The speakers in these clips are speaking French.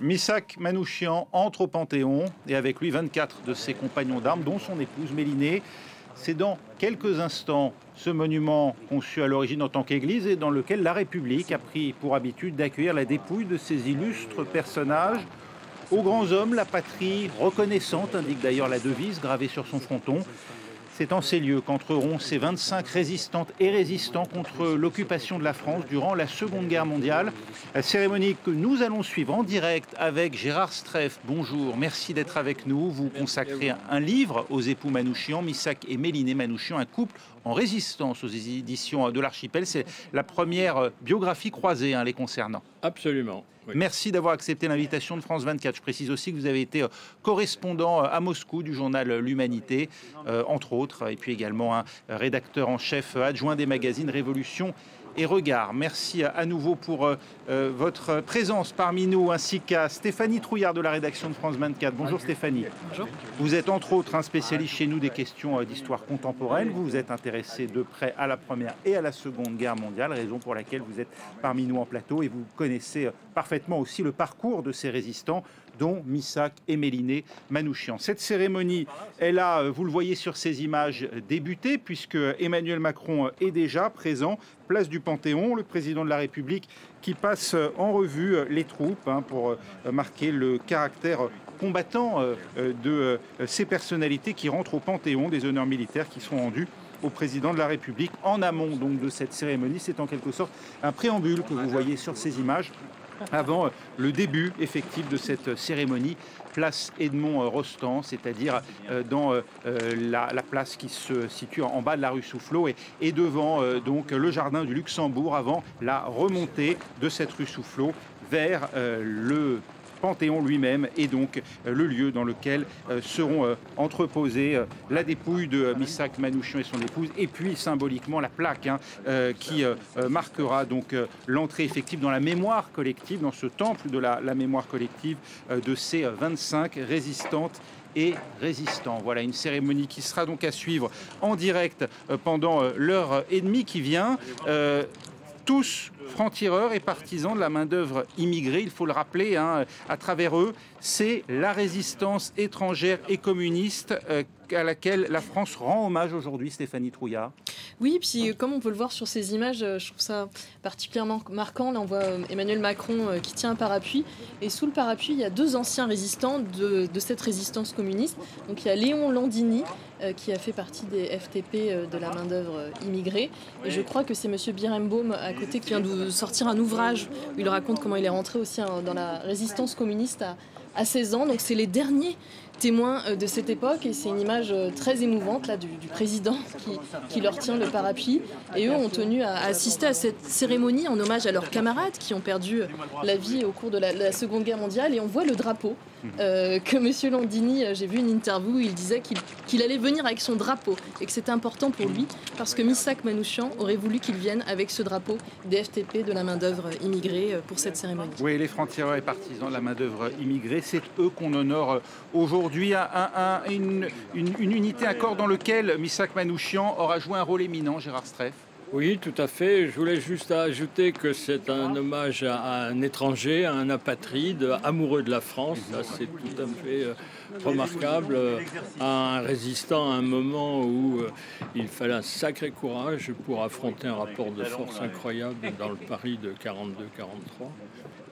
Missak Manouchian entre au Panthéon et avec lui 24 de ses compagnons d'armes, dont son épouse Mélinée. C'est dans quelques instants ce monument conçu à l'origine en tant qu'église et dans lequel la République a pris pour habitude d'accueillir la dépouille de ces illustres personnages. Aux grands hommes, la patrie reconnaissante, indique d'ailleurs la devise gravée sur son fronton. C'est en ces lieux qu'entreront ces 25 résistantes et résistants contre l'occupation de la France durant la Seconde Guerre mondiale. La cérémonie que nous allons suivre en direct avec Gérard Streff. Bonjour, merci d'être avec nous. Vous consacrez un livre aux époux Manouchian, Missak et Mélinée Manouchian, un couple en résistance aux éditions de l'Archipel. C'est la première biographie croisée les concernant. Absolument. Oui. Merci d'avoir accepté l'invitation de France 24. Je précise aussi que vous avez été correspondant à Moscou du journal L'Humanité, entre autres, et puis également un rédacteur en chef adjoint des magazines Révolution et Regard. Merci à nouveau pour votre présence parmi nous, ainsi qu'à Stéphanie Trouillard de la rédaction de France 24. Bonjour Stéphanie. Bonjour. Vous êtes entre autres un spécialiste chez nous des questions d'histoire contemporaine. Vous vous êtes intéressé de près à la Première et à la Seconde Guerre mondiale, raison pour laquelle vous êtes parmi nous en plateau et vous connaissez parfaitement aussi le parcours de ces résistants, dont Missak et Mélinée Manouchian. Cette cérémonie, elle a, vous le voyez sur ces images, débuté, puisque Emmanuel Macron est déjà présent, place du Panthéon, le président de la République qui passe en revue les troupes pour marquer le caractère combattant de ces personnalités qui rentrent au Panthéon, des honneurs militaires qui sont rendus au président de la République en amont donc de cette cérémonie. C'est en quelque sorte un préambule que vous voyez sur ces images avant le début effectif de cette cérémonie, place Edmond Rostand, c'est-à-dire dans la place qui se situe en bas de la rue Soufflot et devant donc le jardin du Luxembourg, avant la remontée de cette rue Soufflot vers le Panthéon lui-même et donc le lieu dans lequel seront entreposées la dépouille de Missak Manouchian et son épouse, et puis symboliquement la plaque qui marquera donc l'entrée effective dans la mémoire collective, dans ce temple de la mémoire collective de ces 25 résistantes et résistants. Voilà une cérémonie qui sera donc à suivre en direct pendant l'heure et demie qui vient. Tous francs-tireurs et partisans de la main-d'œuvre immigrée, il faut le rappeler, à travers eux, c'est la résistance étrangère et communiste à laquelle la France rend hommage aujourd'hui, Stéphanie Trouillard. Oui, puis comme on peut le voir sur ces images, je trouve ça particulièrement marquant. Là, on voit Emmanuel Macron qui tient un parapluie. Et sous le parapluie, il y a deux anciens résistants de cette résistance communiste. Donc il y a Léon Landini, qui a fait partie des FTP de la main-d'œuvre immigrée. Et je crois que c'est M. Birembaum à côté qui vient de sortir un ouvrage où il raconte comment il est rentré aussi dans la résistance communiste à 16 ans. Donc c'est les derniers témoins de cette époque et c'est une image très émouvante là, du président qui leur tient le parapluie, et eux ont tenu à assister à cette cérémonie en hommage à leurs camarades qui ont perdu la vie au cours de la Seconde Guerre mondiale, et on voit le drapeau que M. Landini, j'ai vu une interview où il disait qu'il allait venir avec son drapeau et que c'était important pour lui parce que Missak Manouchian aurait voulu qu'il vienne avec ce drapeau des FTP de la main-d'œuvre immigrée pour cette cérémonie. Oui, les francs-tireurs et partisans de la main-d'œuvre immigrée, c'est eux qu'on honore aujourd'hui, une unité, un corps dans lequel Missak Manouchian aura joué un rôle éminent, Gérard Streff. Oui, tout à fait. Je voulais juste ajouter que c'est un hommage à un étranger, à un apatride, amoureux de la France. Ça, c'est tout à fait remarquable. À un résistant à un moment où il fallait un sacré courage pour affronter un rapport de force incroyable dans le Paris de 42-43.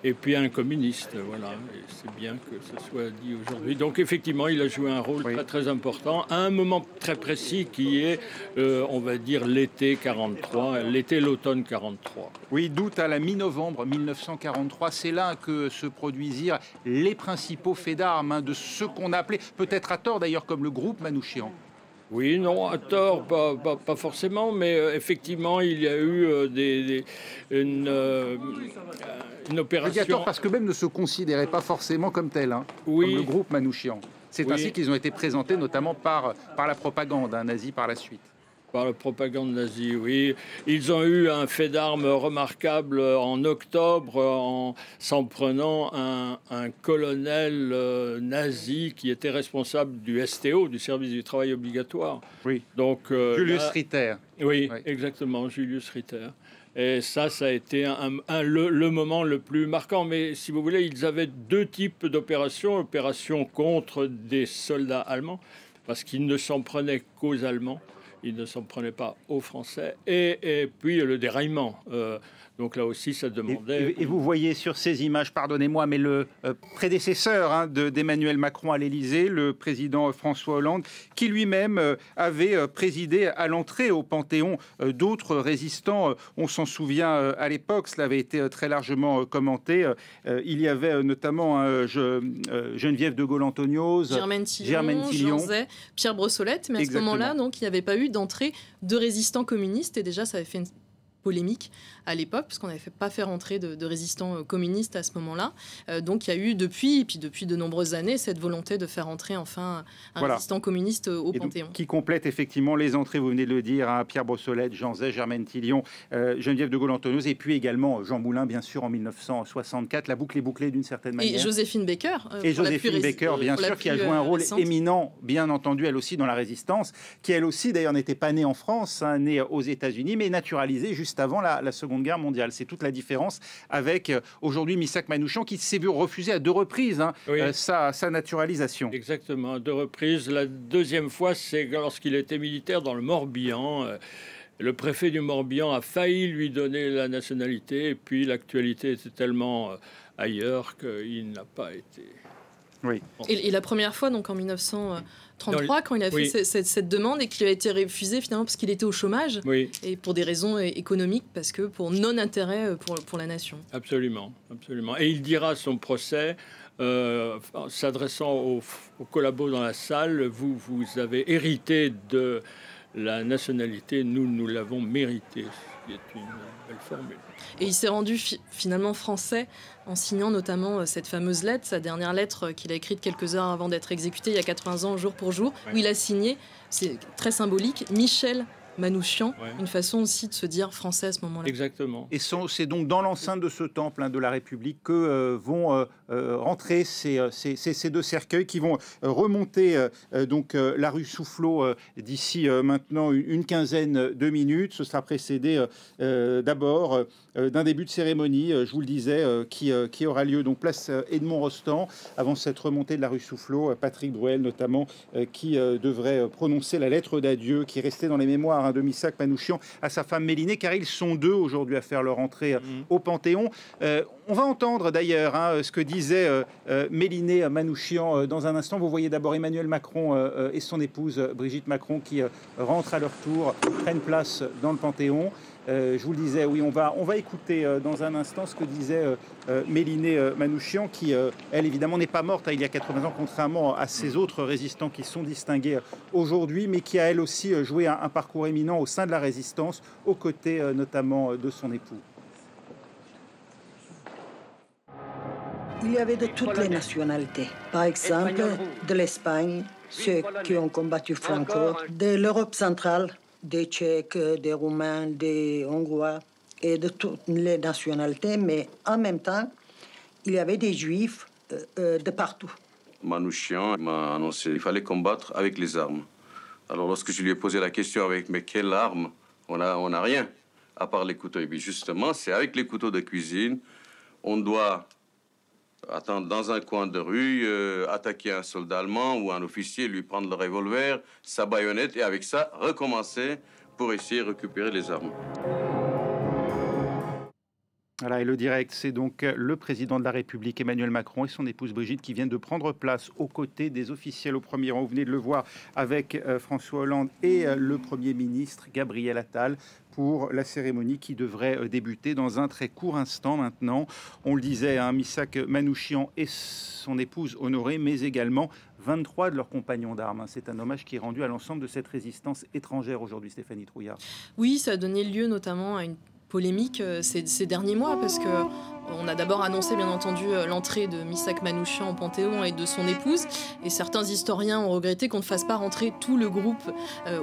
Et puis un communiste, voilà. Et c'est bien que ce soit dit aujourd'hui. Donc effectivement, il a joué un rôle très très important à un moment très précis qui est, on va dire, l'été 43, l'automne 43. Oui, d'août à la mi-novembre 1943, c'est là que se produisirent les principaux faits d'armes de ce qu'on appelait, peut-être à tort d'ailleurs, comme le groupe Manouchian. Oui, non, à tort, pas forcément, mais effectivement, il y a eu une opération... Je dis à tort parce que même ne se considérait pas forcément comme tel, oui. Comme le groupe Manouchian. C'est oui. ainsi qu'ils ont été présentés, notamment par la propagande nazie par la suite. Par la propagande nazie, oui. Ils ont eu un fait d'armes remarquable en octobre en s'en prenant un colonel nazi qui était responsable du STO, du service du travail obligatoire. Oui. Donc, Julius Ritter. Oui, exactement, Julius Ritter. Et ça a été le moment le plus marquant. Mais si vous voulez, ils avaient deux types d'opérations. Opérations contre des soldats allemands, parce qu'ils ne s'en prenaient qu'aux Allemands. Ils ne s'en prenaient pas aux Français. Et puis le déraillement. Donc là aussi, ça demandait... Et vous voyez sur ces images, pardonnez-moi, mais le prédécesseur d'Emmanuel Macron à l'Élysée, le président François Hollande, qui lui-même avait présidé à l'entrée au Panthéon d'autres résistants. On s'en souvient à l'époque, cela avait été très largement commenté. Il y avait notamment Geneviève de Gaulle-Antonios, Germaine Tillon, Jean Zay, Pierre Brossolette. Mais à ce moment-là, donc, il n'y avait pas eu d'entrée de résistants communistes. Et déjà, ça avait fait une polémique à l'époque, parce qu'on n'avait pas fait rentrer de résistants communistes à ce moment-là. Donc il y a eu depuis de nombreuses années cette volonté de faire entrer enfin un résistant communiste au Panthéon. Qui complète effectivement les entrées, vous venez de le dire, hein, Pierre Brossolette, Jean Zay, Germaine Tillon, Geneviève de Gaulle-Antonios, et puis également Jean Moulin, bien sûr, en 1964. La boucle est bouclée d'une certaine manière. Et Joséphine Baker. Et Joséphine Baker, bien sûr, qui a joué un rôle éminent, bien entendu, elle aussi, dans la Résistance, qui elle aussi, d'ailleurs, n'était pas née en France, hein, née aux États-Unis, mais naturalisée juste avant la Seconde Guerre mondiale. C'est toute la différence avec aujourd'hui Missak Manouchian, qui s'est vu refuser à 2 reprises sa naturalisation. Exactement, à 2 reprises. La deuxième fois, c'est lorsqu'il était militaire dans le Morbihan. Le préfet du Morbihan a failli lui donner la nationalité, et puis l'actualité était tellement ailleurs qu'il n'a pas été... Oui. Et la première fois, donc en 1933, quand il a fait cette demande et qu'il a été refusé finalement parce qu'il était au chômage, et pour des raisons économiques, parce que pour non-intérêt pour la nation. Absolument, absolument. Et il dira son procès, s'adressant aux collabos dans la salle, vous avez hérité de la nationalité, nous l'avons méritée. Ce qui est une belle formule. Et il s'est rendu finalement français en signant notamment cette fameuse lettre, sa dernière lettre qu'il a écrite quelques heures avant d'être exécuté il y a 80 ans, jour pour jour, où il a signé, c'est très symbolique, Michel Manouchian, une façon aussi de se dire français à ce moment-là. Exactement. Et c'est donc dans l'enceinte de ce temple de la République que vont rentrer ces 2 cercueils qui vont remonter la rue Soufflot d'ici maintenant une quinzaine de minutes. Ce sera précédé d'abord d'un début de cérémonie, je vous le disais, qui aura lieu donc place Edmond Rostand, avant cette remontée de la rue Soufflot. Patrick Bruel notamment, qui devrait prononcer la lettre d'adieu qui est restée dans les mémoires de Missak Manouchian à sa femme Mélinée, car ils sont 2 aujourd'hui à faire leur entrée au Panthéon. On va entendre d'ailleurs ce que disait Mélinée Manouchian dans un instant. Vous voyez d'abord Emmanuel Macron et son épouse Brigitte Macron qui rentrent à leur tour, prennent place dans le Panthéon. Je vous le disais, oui, on va écouter dans un instant ce que disait Mélinée Manouchian, qui, elle, évidemment, n'est pas morte il y a 80 ans, contrairement à ces autres résistants qui sont distingués aujourd'hui, mais qui a, elle aussi, joué un parcours éminent au sein de la résistance, aux côtés notamment de son époux. Il y avait de toutes les nationalités. Par exemple, de l'Espagne, ceux qui ont combattu Franco, de l'Europe centrale, des Tchèques, des Roumains, des Hongrois et de toutes les nationalités, mais en même temps, il y avait des Juifs de partout. Manouchian m'a annoncé qu'il fallait combattre avec les armes. Alors lorsque je lui ai posé la question avec mais quelle arme, on n'a rien à part les couteaux. Et puis justement, c'est avec les couteaux de cuisine, on doit attendre dans un coin de rue, attaquer un soldat allemand ou un officier, lui prendre le revolver, sa baïonnette, et avec ça, recommencer pour essayer de récupérer les armes. Voilà, et le direct, c'est donc le président de la République, Emmanuel Macron, et son épouse Brigitte, qui viennent de prendre place aux côtés des officiels au premier rang. Vous venez de le voir avec François Hollande et le Premier ministre, Gabriel Attal, pour la cérémonie qui devrait débuter dans un très court instant maintenant. On le disait, Missak Manouchian et son épouse Honorée, mais également 23 de leurs compagnons d'armes. C'est un hommage qui est rendu à l'ensemble de cette résistance étrangère aujourd'hui, Stéphanie Trouillard. Oui, ça a donné lieu notamment à une polémique ces derniers mois, parce que On a d'abord annoncé, bien entendu, l'entrée de Missak Manouchian au Panthéon et de son épouse. Et certains historiens ont regretté qu'on ne fasse pas rentrer tout le groupe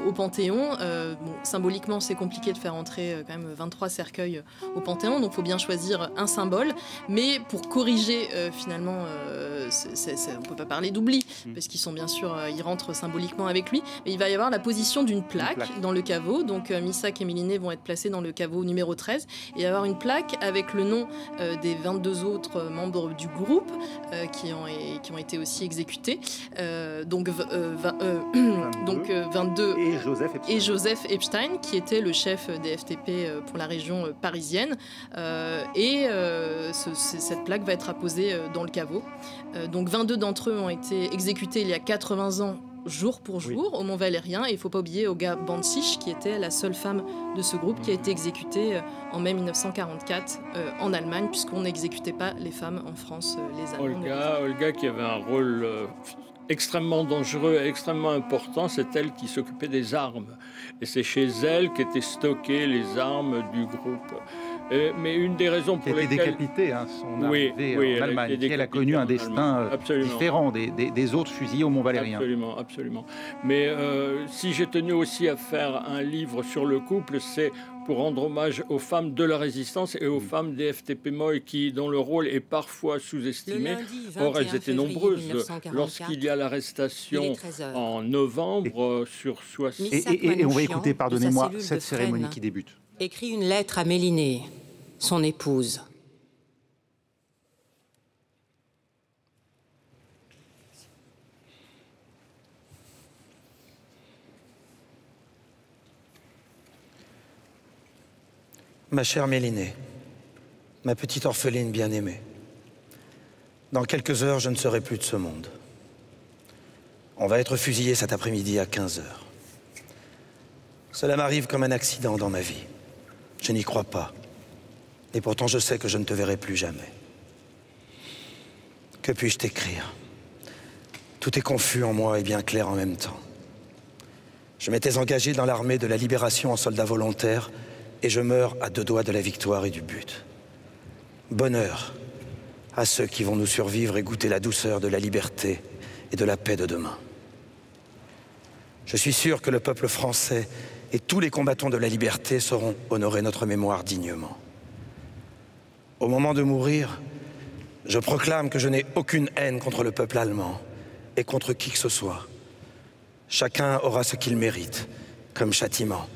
au Panthéon. Bon, symboliquement, c'est compliqué de faire entrer quand même 23 cercueils au Panthéon, donc il faut bien choisir un symbole. Mais pour corriger, finalement, on ne peut pas parler d'oubli, parce qu'ils sont bien sûr, ils rentrent symboliquement avec lui. Mais il va y avoir la position d'une plaque dans le caveau. Donc Missak et Méliné vont être placés dans le caveau numéro 13. Et il va y avoir une plaque avec le nom des 22 autres membres du groupe qui ont été aussi exécutés. Donc 22 et Joseph Epstein, qui était le chef des FTP pour la région parisienne. Cette plaque va être apposée dans le caveau. Donc 22 d'entre eux ont été exécutés il y a 80 ans, jour pour jour, au Mont Valérien. Et il ne faut pas oublier Olga Bancic, qui était la seule femme de ce groupe, qui a été exécutée en mai 1944 en Allemagne, puisqu'on n'exécutait pas les femmes en France, les Allemands. Olga qui avait un rôle extrêmement dangereux et extrêmement important, c'est elle qui s'occupait des armes. Et c'est chez elle qu'étaient stockées les armes du groupe. Mais une des raisons pour lesquelles... Elle a été décapitée, son arrivée en Allemagne. Elle a connu un destin différent des autres fusillés au Mont Valérien. Absolument, absolument. Mais si j'ai tenu aussi à faire un livre sur le couple, c'est pour rendre hommage aux femmes de la résistance et aux femmes des FTP-MOI dont le rôle est parfois sous-estimé. Or, elles étaient nombreuses. Lorsqu'il y a l'arrestation en novembre sur 60... Et on va écouter, pardonnez-moi, cette cérémonie qui débute. Écrit une lettre à Méliné, son épouse. Ma chère Méliné, ma petite orpheline bien-aimée, dans quelques heures, je ne serai plus de ce monde. On va être fusillé cet après-midi à 15 h. Cela m'arrive comme un accident dans ma vie. Je n'y crois pas. Et pourtant, je sais que je ne te verrai plus jamais. Que puis-je t'écrire? Tout est confus en moi et bien clair en même temps. Je m'étais engagé dans l'armée de la libération en soldat volontaire et je meurs à 2 doigts de la victoire et du but. Bonheur à ceux qui vont nous survivre et goûter la douceur de la liberté et de la paix de demain. Je suis sûr que le peuple français et tous les combattants de la liberté sauront honorer notre mémoire dignement. Au moment de mourir, je proclame que je n'ai aucune haine contre le peuple allemand et contre qui que ce soit. Chacun aura ce qu'il mérite, comme châtiment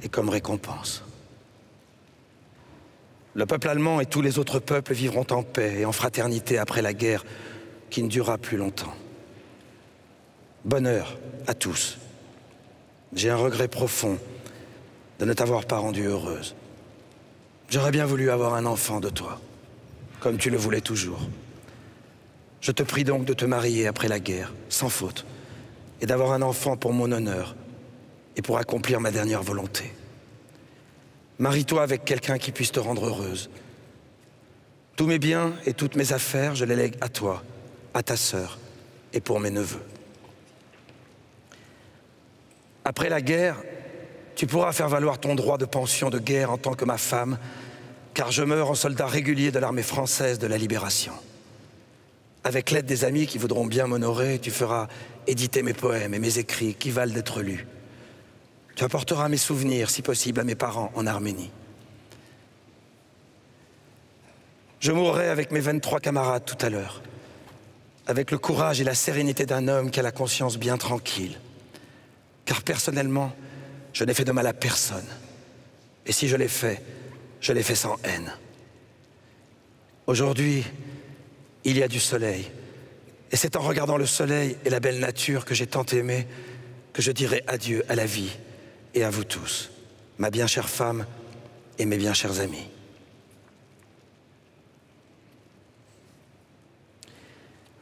et comme récompense. Le peuple allemand et tous les autres peuples vivront en paix et en fraternité après la guerre qui ne durera plus longtemps. Bonheur à tous. J'ai un regret profond de ne t'avoir pas rendue heureuse. J'aurais bien voulu avoir un enfant de toi, comme tu le voulais toujours. Je te prie donc de te marier après la guerre, sans faute, et d'avoir un enfant pour mon honneur et pour accomplir ma dernière volonté. Marie-toi avec quelqu'un qui puisse te rendre heureuse. Tous mes biens et toutes mes affaires, je les lègue à toi, à ta sœur et pour mes neveux. Après la guerre, tu pourras faire valoir ton droit de pension de guerre en tant que ma femme, car je meurs en soldat régulier de l'armée française de la Libération. Avec l'aide des amis qui voudront bien m'honorer, tu feras éditer mes poèmes et mes écrits qui valent d'être lus. Tu apporteras mes souvenirs, si possible, à mes parents en Arménie. Je mourrai avec mes 23 camarades tout à l'heure, avec le courage et la sérénité d'un homme qui a la conscience bien tranquille. Car personnellement, je n'ai fait de mal à personne. Et si je l'ai fait sans haine. Aujourd'hui, il y a du soleil. Et c'est en regardant le soleil et la belle nature que j'ai tant aimé que je dirai adieu à la vie et à vous tous, ma bien chère femme et mes bien chers amis.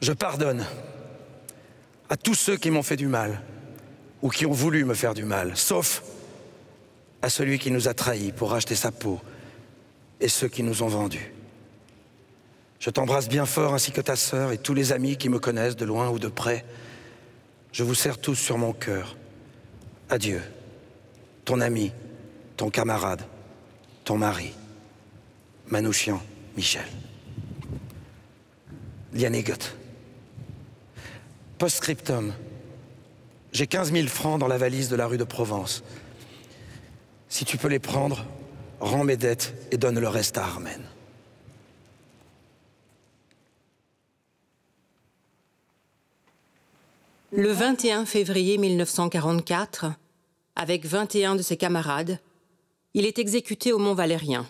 Je pardonne à tous ceux qui m'ont fait du mal ou qui ont voulu me faire du mal, sauf à celui qui nous a trahis pour racheter sa peau et ceux qui nous ont vendus. Je t'embrasse bien fort ainsi que ta sœur et tous les amis qui me connaissent de loin ou de près. Je vous serre tous sur mon cœur. Adieu, ton ami, ton camarade, ton mari, Manouchian Michel. Lianegot. Post-scriptum. J'ai 15 000 francs dans la valise de la rue de Provence. Si tu peux les prendre, rends mes dettes et donne le reste à Armen. Le 21 février 1944, avec 21 de ses camarades, il est exécuté au Mont Valérien.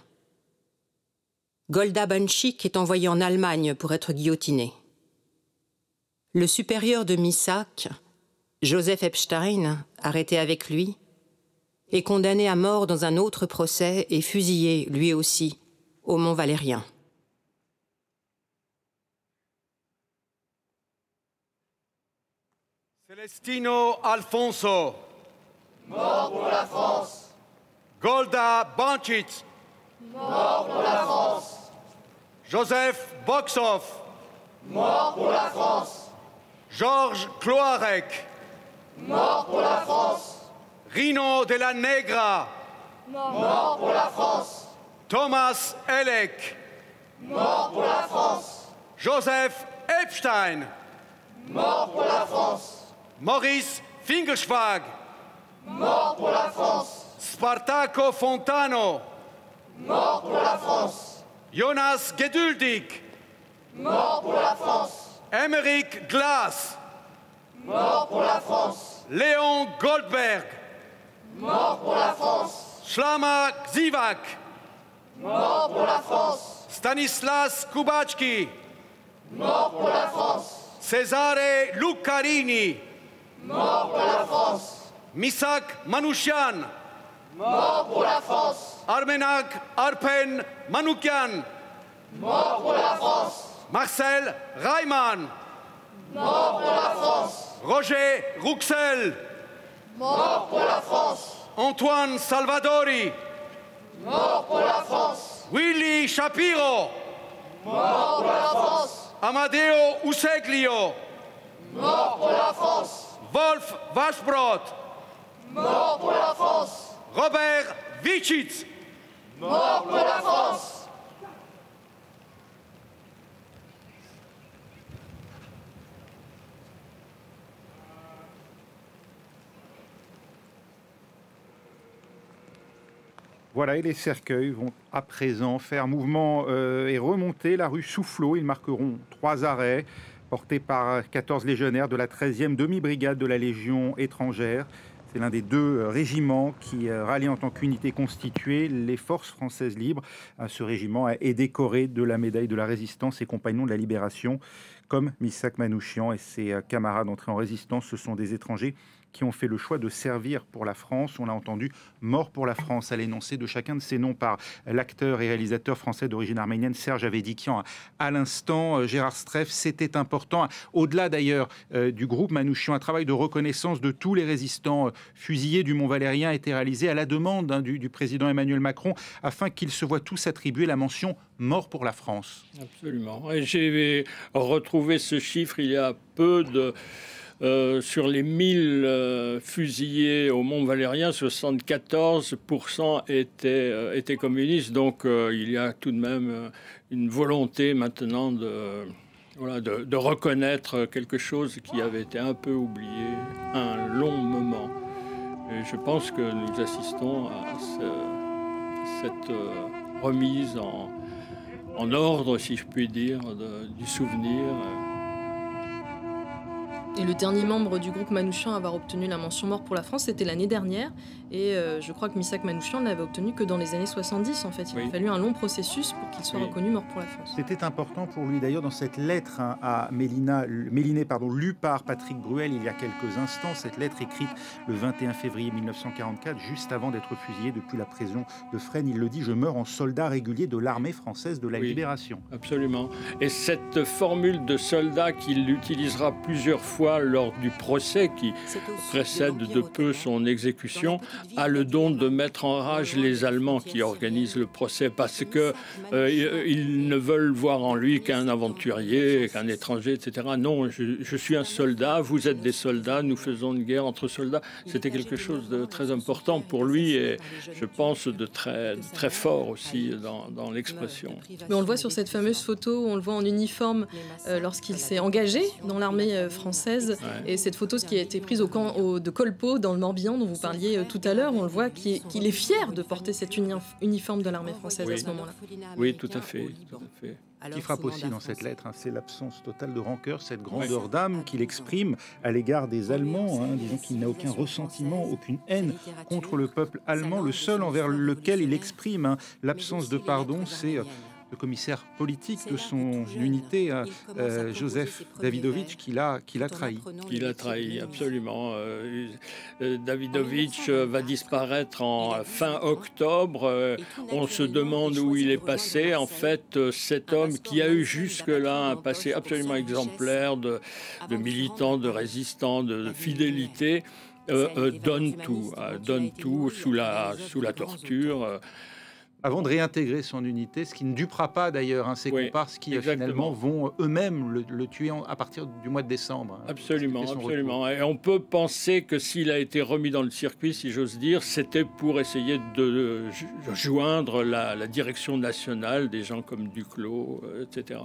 Golda Banchik est envoyée en Allemagne pour être guillotinée. Le supérieur de Missak, Joseph Epstein, arrêté avec lui, est condamné à mort dans un autre procès et fusillé, lui aussi, au Mont Valérien. Celestino Alfonso. Mort pour la France. Golda Banchik. Mort pour la France. Joseph Boksov. Mort pour la France. Georges Cloarec. Mort pour la France. Rino de la Negra. Mort pour la France. Thomas Elek. Mort pour la France. Joseph Epstein. Mort pour la France. Maurice Fingelschwag. Mort pour la France. Spartaco Fontano. Mort pour la France. Jonas Geduldig. Mort pour la France. Emmerich Glass. Mort pour la France. Léon Goldberg. Mort pour la France. Slama Zivak. Mort pour la France. Stanislas Kubacki. Mort pour la France. Cesare Lucarini. Mort pour la France. Misak Manouchian. Mort pour la France. Armenak Arpen Manoukian. Mort pour la France. Marcel Reimann. Mort pour la France. Roger Rouxel. Mort pour la France. Antoine Salvadori. Mort pour la France. Willy Shapiro. Mort pour la France. Amadeo Useglio. Mort pour la France. Wolf Waschbrot. Mort pour la France. Robert Wichitz. Mort pour la France. Voilà, et les cercueils vont à présent faire mouvement et remonter la rue Soufflot. Ils marqueront 3 arrêts portés par 14 légionnaires de la 13e demi-brigade de la Légion étrangère. C'est l'un des 2 régiments qui rallient en tant qu'unité constituée les forces françaises libres. Ce régiment est décoré de la médaille de la résistance et compagnons de la libération, comme Missak Manouchian et ses camarades entrés en résistance. Ce sont des étrangers qui ont fait le choix de servir pour la France. On l'a entendu, mort pour la France, à l'énoncé de chacun de ces noms par l'acteur et réalisateur français d'origine arménienne Serge Avedikian. À l'instant, Gérard Streff, c'était important, au-delà d'ailleurs du groupe Manouchian, un travail de reconnaissance de tous les résistants fusillés du Mont Valérien a été réalisé à la demande du président Emmanuel Macron, afin qu'ils se voient tous attribuer la mention mort pour la France. Absolument. Et j'ai retrouvé ce chiffre il y a peu de... sur les 1000 fusillés au Mont Valérien, 74% étaient communistes. Donc il y a tout de même une volonté maintenant de reconnaître quelque chose qui avait été un peu oublié un long moment. Et je pense que nous assistons à cette remise en ordre, si je puis dire, du souvenir. Et le dernier membre du groupe Manouchian à avoir obtenu la mention mort pour la France, c'était l'année dernière. Et je crois que Missak Manouchian n'avait obtenu que dans les années 70, en fait. Il a fallu un long processus pour qu'il soit reconnu mort pour la France. C'était important pour lui, d'ailleurs, dans cette lettre à Méliné, lue par Patrick Bruel il y a quelques instants, cette lettre écrite le 21 février 1944, juste avant d'être fusillé depuis la prison de Fresnes. Il le dit, je meurs en soldat régulier de l'armée française de la Libération. Absolument. Et cette formule de soldat qu'il utilisera plusieurs fois François, lors du procès qui précède de peu son exécution, a le don de mettre en rage les Allemands qui organisent le procès parce que ils ne veulent voir en lui qu'un aventurier, qu'un étranger, etc. Non, je suis un soldat, vous êtes des soldats, nous faisons une guerre entre soldats. C'était quelque chose de très important pour lui et je pense de très fort aussi dans l'expression. Mais on le voit sur cette fameuse photo où on le voit en uniforme lorsqu'il s'est engagé dans l'armée française. Ouais. Et cette photo, ce qui a été prise au camp de Colpeau, dans le Morbihan, dont vous parliez tout à l'heure, on le voit qu'il est fier de porter cet uniforme de l'armée française à ce moment-là. Oui, tout à fait. Ce qui frappe aussi dans cette lettre, c'est l'absence totale de rancœur, cette grandeur d'âme qu'il exprime à l'égard des Allemands. Disons qu'il n'a aucun ressentiment, aucune haine contre le peuple allemand. Le seul envers lequel il exprime l'absence de pardon, c'est le commissaire politique de son unité, Joseph Davidovich, qui l'a trahi. Il a trahi, absolument. Davidovich va disparaître en fin octobre. On se demande où il est passé. En fait, cet homme qui a eu jusque-là un passé absolument exemplaire de militant, de résistant, de fidélité, donne tout sous la torture. Avant de réintégrer son unité, ce qui ne dupera pas d'ailleurs, ces comparses qui finalement vont eux-mêmes le tuer à partir du mois de décembre. Absolument. Et on peut penser que s'il a été remis dans le circuit, si j'ose dire, c'était pour essayer de joindre la direction nationale des gens comme Duclos, etc.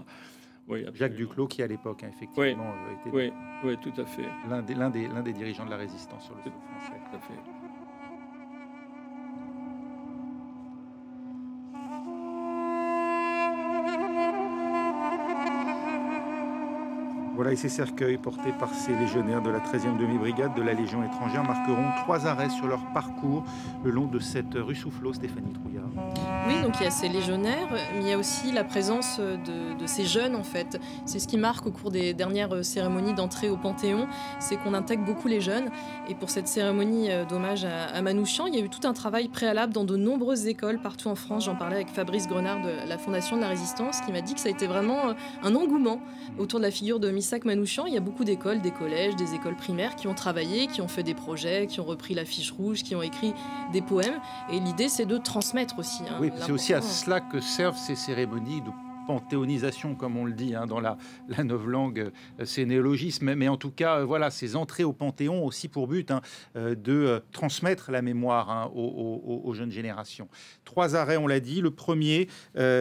Oui, Jacques Duclos, qui à l'époque, effectivement, était oui, tout à fait. L'un des dirigeants de la résistance sur le sol français. Tout à fait. Voilà, et ces cercueils portés par ces légionnaires de la 13e demi-brigade de la Légion étrangère marqueront 3 arrêts sur leur parcours le long de cette rue Soufflot, Stéphanie Trouillard. Oui, donc il y a ces légionnaires, mais il y a aussi la présence de ces jeunes, en fait. C'est ce qui marque au cours des dernières cérémonies d'entrée au Panthéon, c'est qu'on intègre beaucoup les jeunes. Et pour cette cérémonie d'hommage à Manouchian, il y a eu tout un travail préalable dans de nombreuses écoles partout en France. J'en parlais avec Fabrice Grenard de la Fondation de la Résistance, qui m'a dit que ça a été vraiment un engouement autour de la figure de Missak Manouchian. Il y a beaucoup d'écoles, des collèges, des écoles primaires qui ont travaillé, qui ont fait des projets, qui ont repris la fiche rouge, qui ont écrit des poèmes. Et l'idée, c'est de transmettre aussi. Oui, c'est aussi à cela que servent ces cérémonies de panthéonisation, comme on le dit dans la novlangue, ces néologismes, mais en tout cas, voilà, ces entrées au Panthéon aussi pour but de transmettre la mémoire aux jeunes générations. 3 arrêts, on l'a dit. Le premier,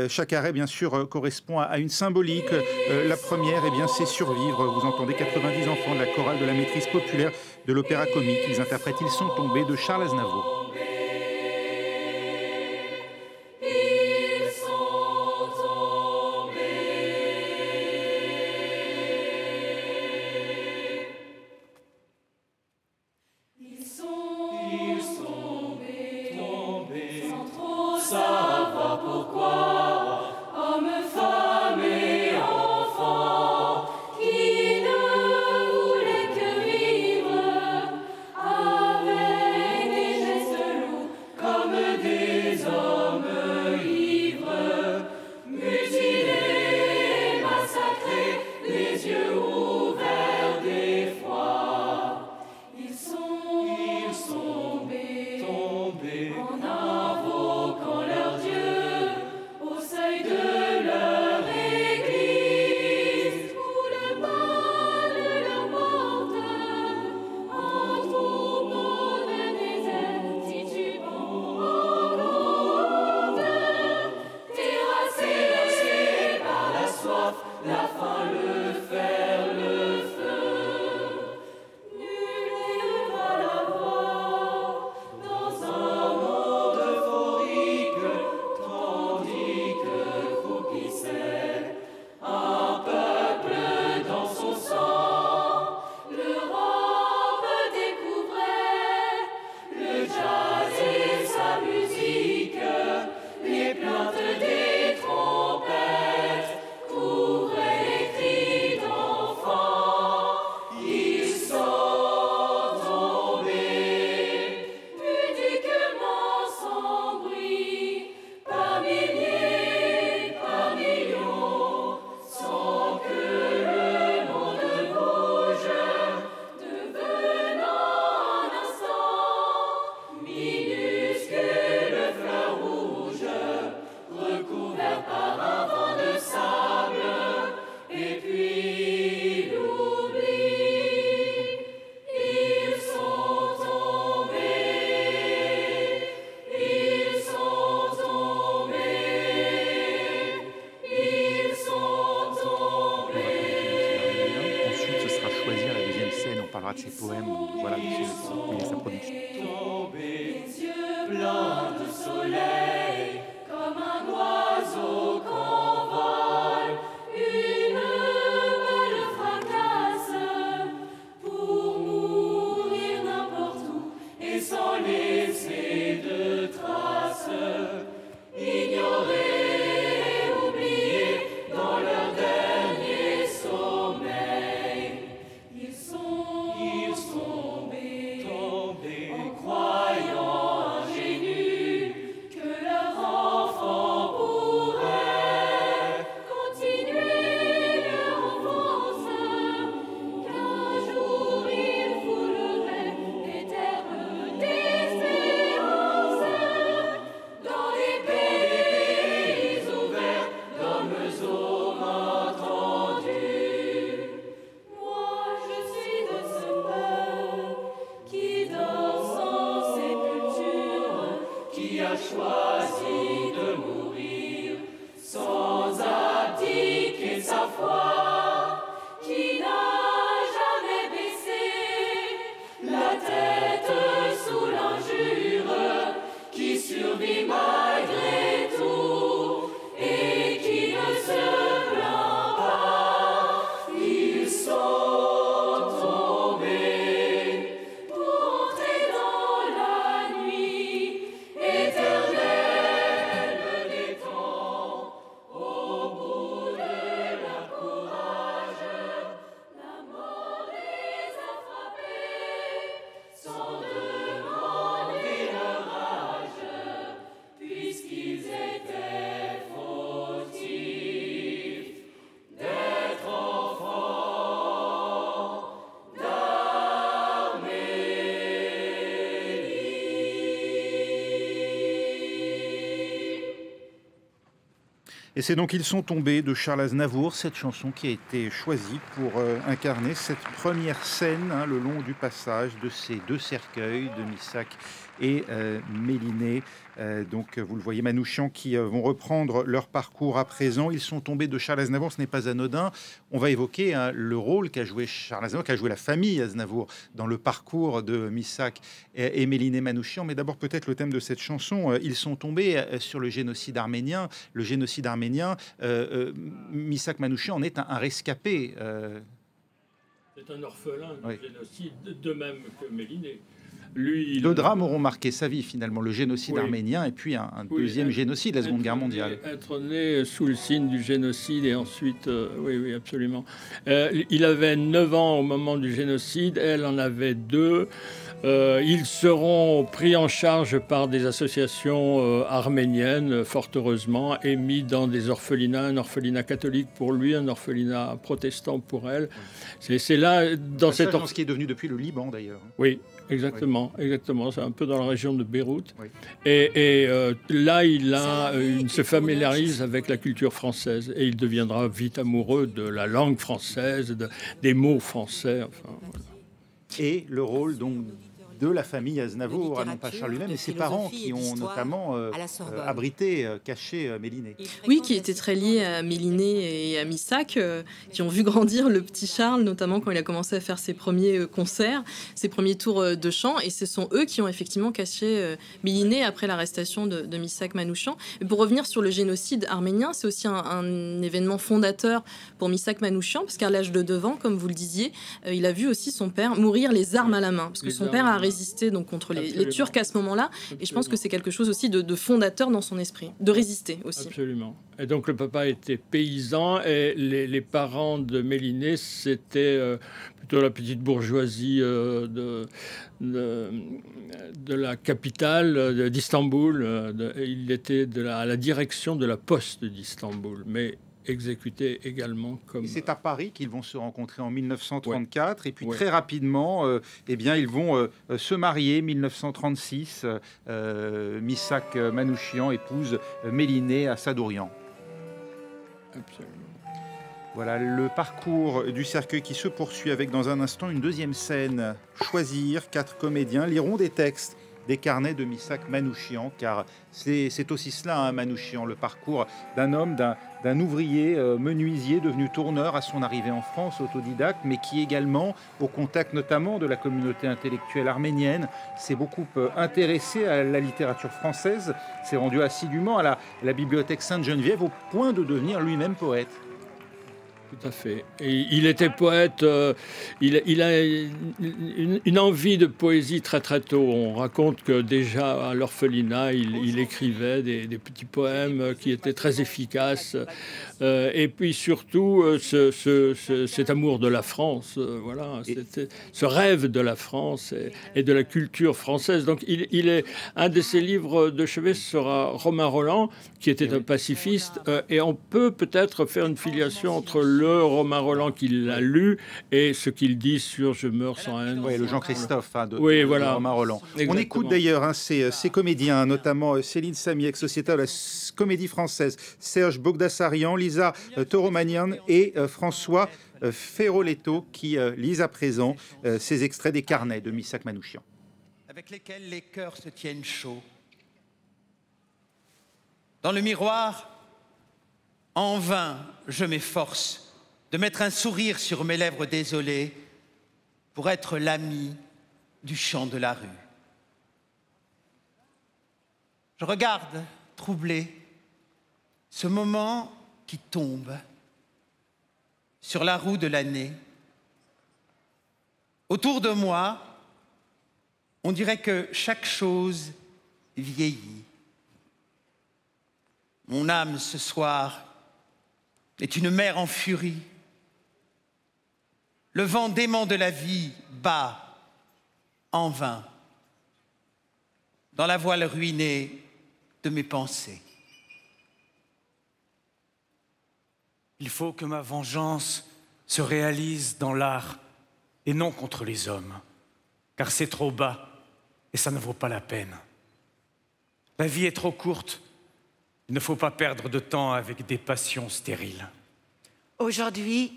chaque arrêt, bien sûr, correspond à une symbolique. La première, c'est survivre. Vous entendez 90 enfants de la chorale de la maîtrise populaire de l'opéra comique. Ils interprètent Ils sont tombés de Charles Aznavour. de ses poèmes, voilà, de sa production. Plein de soleil, comme un oiseau qu'envole une belle fracasse pour mourir n'importe où et sans laisser de traces, ignorés, oubliés dans leur dernier sommeil. Ils sont tombés en croyant ingénus que leur enfant pourrait continuer leur enfance, qu'un jour ils fouleraient les terres d'espérance dans des pays ouverts d'hommes aux mains tendues. Moi je suis de ce peuple qui dort sans sépulture, qui a choisi de mourir sans abdiquer sa foi, qui n'a jamais baissé la tête sous l'injure, qui survit malgré tout et qui ne se plaint pas. Ils sont tombés pour entrer dans la nuit éternelle des temps. Au bout de leur courage, la mort les a frappés sans demander leur âge, puisqu'ils étaient fautifs d'être enfants d'Arménie. Et c'est donc Ils sont tombés de Charles Aznavour, cette chanson qui a été choisie pour incarner cette première scène, le long du passage de ces deux cercueils de Missak et Mélinée. Donc vous le voyez, Manouchian, qui vont reprendre leur parcours à présent. Ils sont tombés de Charles Aznavour, ce n'est pas anodin. On va évoquer le rôle qu'a joué Charles Aznavour, qu'a joué la famille Aznavour dans le parcours de Missak et Mélinée Manouchian. Mais d'abord peut-être le thème de cette chanson. Ils sont tombés sur le génocide arménien. Le génocide arménien, Missak Manouchian en est un rescapé. C'est un orphelin du Oui. génocide, de même que Mélinée. Lui, Deux drames auront marqué sa vie finalement, le génocide Oui. arménien et puis un Oui, deuxième génocide, la Seconde Guerre mondiale. Être né sous le signe du génocide et ensuite, oui, absolument. Il avait 9 ans au moment du génocide, elle en avait 2. Ils seront pris en charge par des associations arméniennes, fort heureusement, et mis dans des orphelinats, un orphelinat catholique pour lui, un orphelinat protestant pour elle. C'est là, dans cette Ce qui est devenu depuis le Liban d'ailleurs. Oui, exactement, exactement. C'est un peu dans la région de Beyrouth. Oui. Et là, il se familiarise avec la culture française et il deviendra vite amoureux de la langue française, des mots français. Enfin, voilà. Et le rôle donc de la famille Aznavour, non pas Charles lui-même, mais ses parents qui ont notamment abrité, caché Mélinée. Oui, qui étaient très liés à Mélinée et à Missak, qui ont vu grandir le petit Charles, notamment quand il a commencé à faire ses premiers concerts, ses premiers tours de chant. Et ce sont eux qui ont effectivement caché Mélinée après l'arrestation de Missak Manouchian. Et pour revenir sur le génocide arménien, c'est aussi un événement fondateur pour Missak Manouchian, parce qu'à l'âge de 9 ans, comme vous le disiez, il a vu aussi son père mourir les armes à la main, parce que son père a résisté donc contre les Turcs à ce moment-là. Et je pense que c'est quelque chose aussi de fondateur dans son esprit, de résister aussi. Absolument. Et donc le papa était paysan et les parents de Mélinée, c'était plutôt la petite bourgeoisie de la capitale d'Istanbul. Il était à la direction de la poste d'Istanbul, mais exécuté également comme... C'est à Paris qu'ils vont se rencontrer en 1934 et puis très rapidement, eh bien, ils vont se marier. 1936, Missak Manouchian épouse Mélinée à Sadourian. Absolument. Voilà le parcours du cercueil qui se poursuit avec dans un instant une deuxième scène. Choisir, 4 comédiens liront des textes des carnets de Missak Manouchian, car c'est aussi cela, hein, Manouchian, le parcours d'un homme, d'un ouvrier menuisier devenu tourneur à son arrivée en France, autodidacte, mais qui également, au contact notamment de la communauté intellectuelle arménienne, s'est beaucoup intéressé à la littérature française, s'est rendu assidûment à la bibliothèque Sainte-Geneviève au point de devenir lui-même poète. Tout à fait. Et il était poète, il a une envie de poésie très très tôt. On raconte que déjà à l'orphelinat, il écrivait des petits poèmes qui étaient très efficaces. Et puis surtout, cet amour de la France, voilà, ce rêve de la France et de la culture française. Donc il est, un de ses livres de chevet sera Romain Rolland, qui était un pacifiste. Et on peut peut-être faire une filiation entre le Romain Rolland qu'il a lu et ce qu'il dit sur Je meurs sans haine. Oui, le Jean-Christophe de voilà. Romain Rolland. Exactement. On écoute d'ailleurs hein, ces comédiens, notamment Céline Samy, ex-sociétaire de la Comédie Française, Serge Bogdassarian, Lisa Toromanian et François Ferroletto qui lisent à présent ces extraits des carnets de Missak Manouchian. Avec lesquels les cœurs se tiennent chauds. Dans le miroir, en vain, je m'efforce de mettre un sourire sur mes lèvres désolées pour être l'ami du chant de la rue. Je regarde, troublé, ce moment qui tombe sur la roue de l'année. Autour de moi, on dirait que chaque chose vieillit. Mon âme, ce soir, est une mer en furie. Le vent dément de la vie bat en vain dans la voile ruinée de mes pensées. Il faut que ma vengeance se réalise dans l'art et non contre les hommes, car c'est trop bas et ça ne vaut pas la peine. La vie est trop courte. Il ne faut pas perdre de temps avec des passions stériles. Aujourd'hui,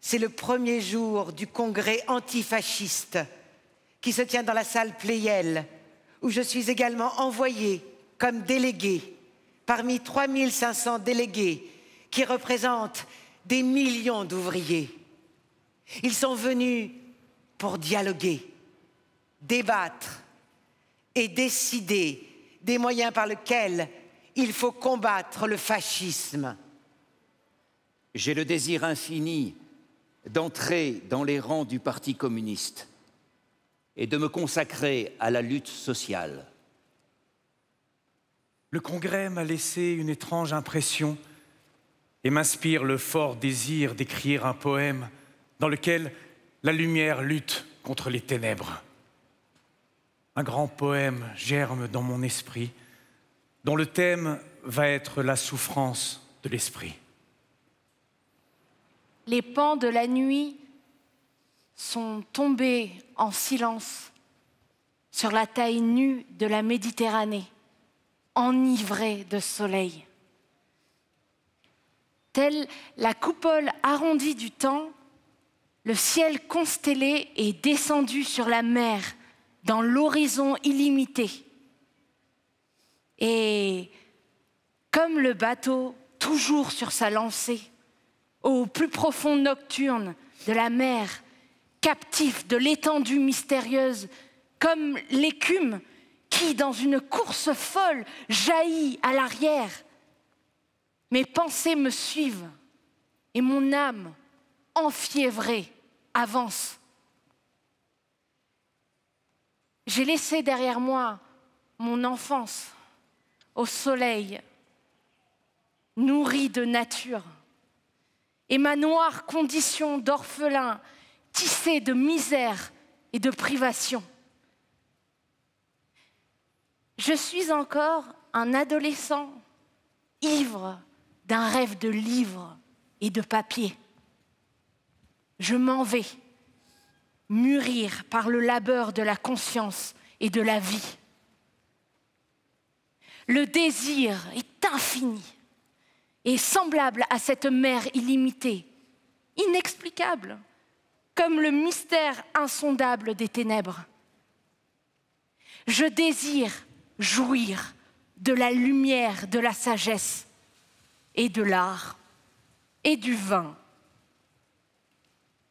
c'est le premier jour du congrès antifasciste qui se tient dans la salle Pleyel, où je suis également envoyée comme déléguée parmi 3500 délégués qui représentent des millions d'ouvriers. Ils sont venus pour dialoguer, débattre et décider des moyens par lesquels il faut combattre le fascisme. J'ai le désir infini d'entrer dans les rangs du Parti communiste et de me consacrer à la lutte sociale. Le Congrès m'a laissé une étrange impression et m'inspire le fort désir d'écrire un poème dans lequel la lumière lutte contre les ténèbres. Un grand poème germe dans mon esprit, dont le thème va être la souffrance de l'esprit. Les pans de la nuit sont tombés en silence sur la taille nue de la Méditerranée, enivrée de soleil. Telle la coupole arrondie du temps, le ciel constellé est descendu sur la mer dans l'horizon illimité. Et comme le bateau, toujours sur sa lancée, au plus profond nocturne de la mer, captif de l'étendue mystérieuse, comme l'écume qui, dans une course folle, jaillit à l'arrière. Mes pensées me suivent et mon âme, enfiévrée, avance. J'ai laissé derrière moi mon enfance au soleil, nourrie de nature, et ma noire condition d'orphelin, tissée de misère et de privation. Je suis encore un adolescent ivre d'un rêve de livres et de papier. Je m'en vais, mûrir par le labeur de la conscience et de la vie. Le désir est infini et semblable à cette mer illimitée, inexplicable, comme le mystère insondable des ténèbres. Je désire jouir de la lumière, de la sagesse et de l'art et du vin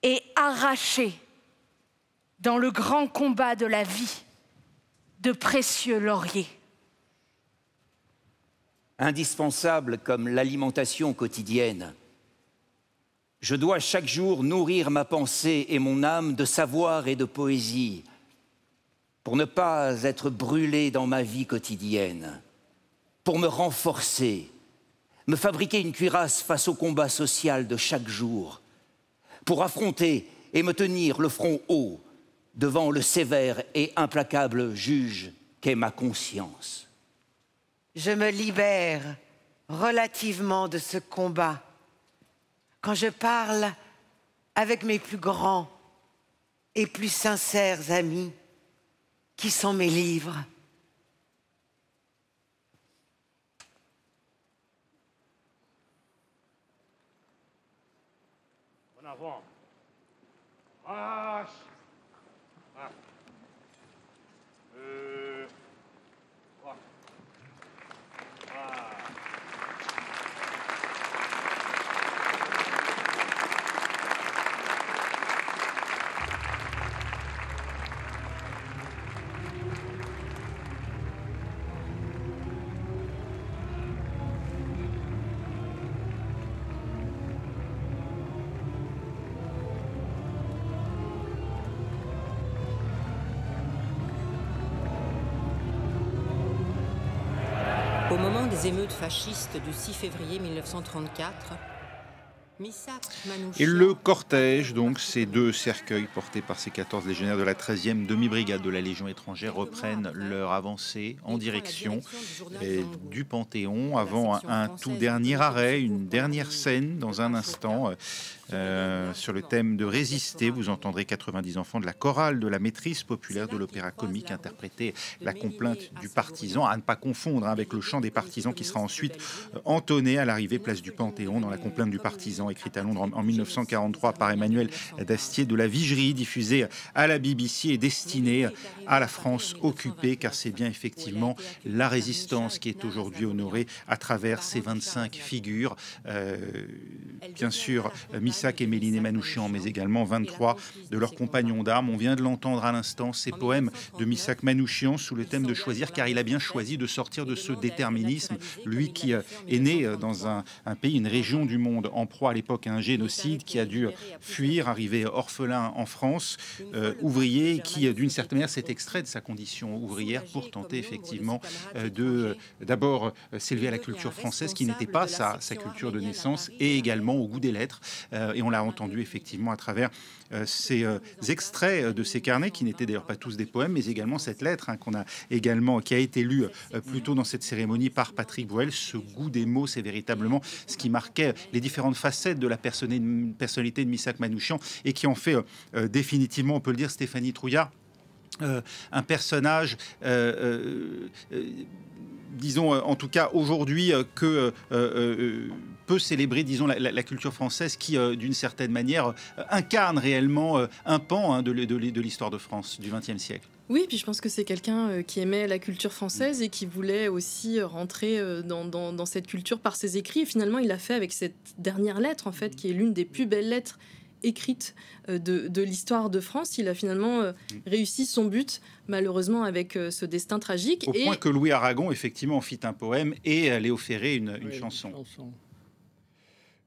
et arracher dans le grand combat de la vie de précieux lauriers. Indispensable comme l'alimentation quotidienne, je dois chaque jour nourrir ma pensée et mon âme de savoir et de poésie pour ne pas être brûlé dans ma vie quotidienne, pour me renforcer, me fabriquer une cuirasse face au combat social de chaque jour, pour affronter et me tenir le front haut devant le sévère et implacable juge qu'est ma conscience. Je me libère relativement de ce combat quand je parle avec mes plus grands et plus sincères amis qui sont mes livres. En avant. Marche. Ah. Trois. Ah. Au moment des émeutes fascistes du 6 février 1934, Missak Manouchian... Et le cortège, donc, ces deux cercueils portés par ces 14 légionnaires de la 13e demi-brigade de la Légion étrangère reprennent leur avancée en direction du Panthéon avant un tout dernier arrêt, une dernière scène dans un instant. Sur le thème de résister, vous entendrez 90 enfants de la chorale de la maîtrise populaire de l'opéra comique interpréter la complainte du partisan, à ne pas confondre avec le chant des partisans qui sera ensuite entonné à l'arrivée place du Panthéon dans la complainte du partisan, écrite à Londres en 1943 par Emmanuel Dastier de la Vigerie, diffusée à la BBC et destinée à la France occupée, car c'est bien effectivement la résistance qui est aujourd'hui honorée à travers ces 25 figures. Bien sûr, Missak et Méliné Manouchian, mais également 23 de leurs compagnons d'armes. On vient de l'entendre à l'instant, ces poèmes de Missak Manouchian sous le thème de choisir, car il a bien choisi de sortir de ce déterminisme, lui qui est né dans un pays, une région du monde en proie à l'époque à un génocide, qui a dû fuir, arriver orphelin en France, ouvrier, qui d'une certaine manière s'est extrait de sa condition ouvrière pour tenter effectivement de d'abord s'élever à la culture française, qui n'était pas sa culture de naissance, et également au goût des lettres. Et on l'a entendu effectivement à travers ces extraits de ces carnets, qui n'étaient d'ailleurs pas tous des poèmes, mais également cette lettre qui a été lue plus tôt dans cette cérémonie par Patrick Bruel. Ce goût des mots, c'est véritablement ce qui marquait les différentes facettes de la personnalité de Missak Manouchian, et qui en fait définitivement, on peut le dire, Stéphanie Trouillard, un personnage disons en tout cas aujourd'hui que peut célébrer, disons, la culture française, qui d'une certaine manière incarne réellement un pan de l'histoire de France du XXe siècle. Oui, puis je pense que c'est quelqu'un qui aimait la culture française et qui voulait aussi rentrer dans cette culture par ses écrits. Et finalement, il l'a fait avec cette dernière lettre, en fait, qui est l'une des plus belles lettres écrites de l'histoire de France. Il a finalement réussi son but, malheureusement, avec ce destin tragique. Au point que Louis Aragon, effectivement, en fit un poème, et Léo Ferré une chanson.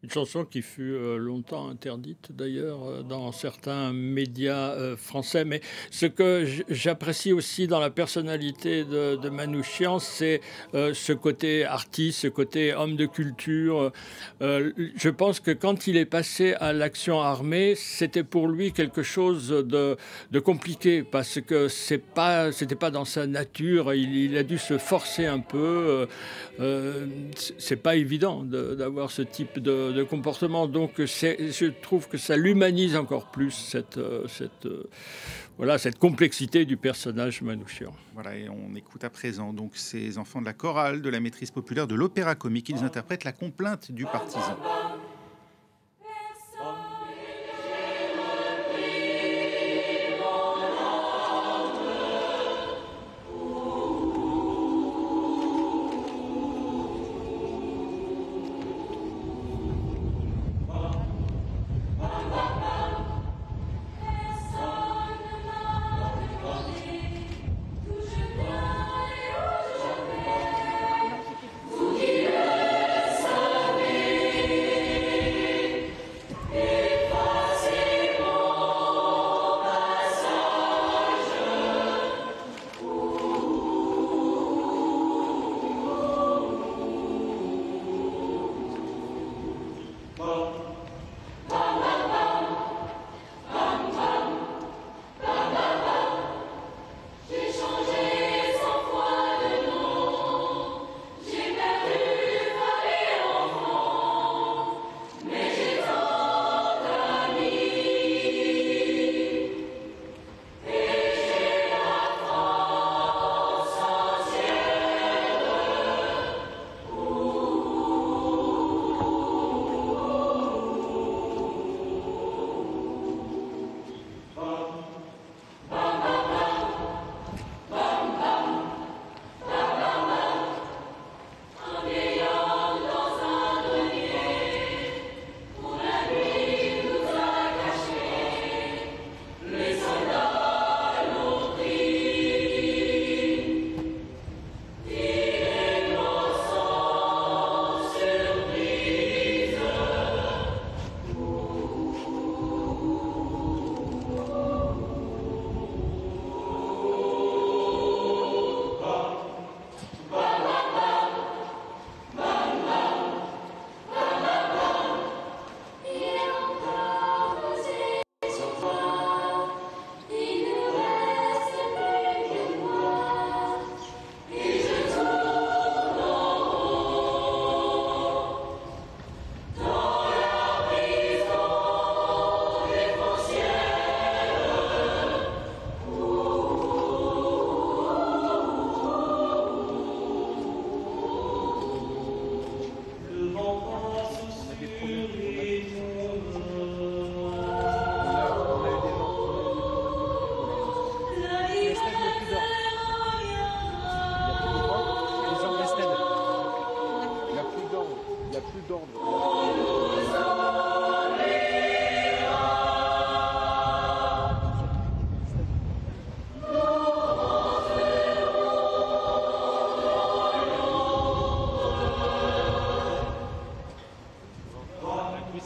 Une chanson qui fut longtemps interdite d'ailleurs dans certains médias français. Mais ce que j'apprécie aussi dans la personnalité de Manouchian, c'est ce côté artiste, ce côté homme de culture. Je pense que quand il est passé à l'action armée, c'était pour lui quelque chose de compliqué, parce que c'était pas dans sa nature. Il a dû se forcer un peu. C'est pas évident d'avoir ce type de comportement, donc je trouve que ça l'humanise encore plus, cette complexité du personnage Manouchian. Voilà, et on écoute à présent donc ces enfants de la chorale de la maîtrise populaire de l'opéra comique. Ils interprètent la complainte du partisan.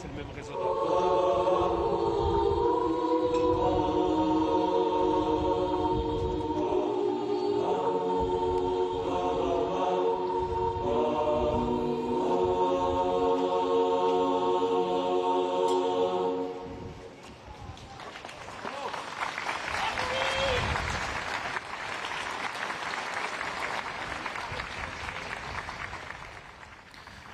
c'est le même résonance.